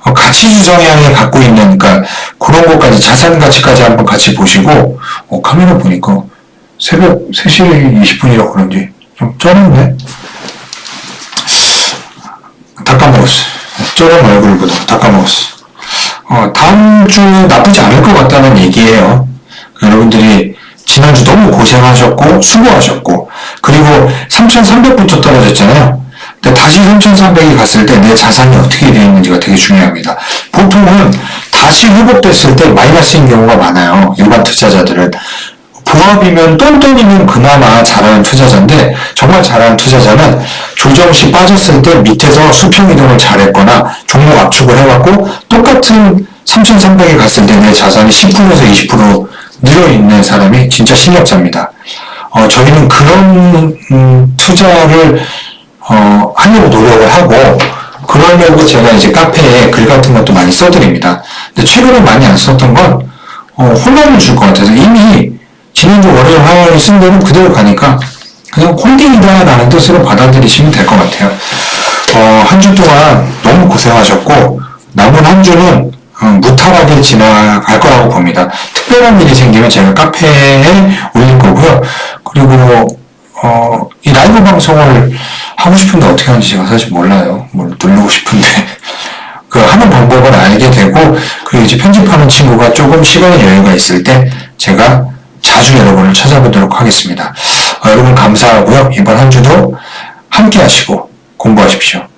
Speaker 1: 가치주 성향에 갖고 있는 그러니까 그런 것까지 자산 가치까지 한번 같이 보시고 카메라 보니까 새벽 3시 20분이라고 그런지 좀 쩔었네. 다 까먹었어. 쩔은 얼굴보다 다 까먹었어. 다음 주 나쁘지 않을 것 같다는 얘기예요. 여러분들이 지난주 너무 고생하셨고 수고하셨고 그리고 3,300부터 떨어졌잖아요. 근데 다시 3,300이 갔을 때 내 자산이 어떻게 되어 있는지가 되게 중요합니다. 보통은 다시 회복됐을 때 마이너스인 경우가 많아요. 일반 투자자들은. 보합이면 똔똔이면 그나마 잘하는 투자자인데 정말 잘하는 투자자는 조정 시 빠졌을 때 밑에서 수평 이동을 잘했거나 종목 압축을 해갖고 똑같은 3,300에 갔을 때 내 자산이 10%에서 20% 늘어있는 사람이 진짜 실력자입니다. 저희는 그런 투자를 하려고 노력을 하고 그러려고 제가 이제 카페에 글 같은 것도 많이 써드립니다. 근데 최근에 많이 안 썼던 건 혼란을 줄 것 같아서 이미 지난주 월요일 화요일 쓴 대로 그대로 가니까 그냥 홀딩이다 라는 뜻으로 받아들이시면 될 것 같아요. 한 주 동안 너무 고생하셨고 남은 한 주는 무탈하게 지나갈 거라고 봅니다. 특별한 일이 생기면 제가 카페에 올릴 거고요. 그리고 이 라이브 방송을 하고 싶은데 어떻게 하는지 제가 사실 몰라요. 뭘 누르고 싶은데 그 하는 방법을 알게 되고 그리고 이제 편집하는 친구가 조금 시간의 여유가 있을 때 제가 자주 여러분을 찾아보도록 하겠습니다. 여러분 감사하고요. 이번 한 주도 함께 하시고 공부하십시오.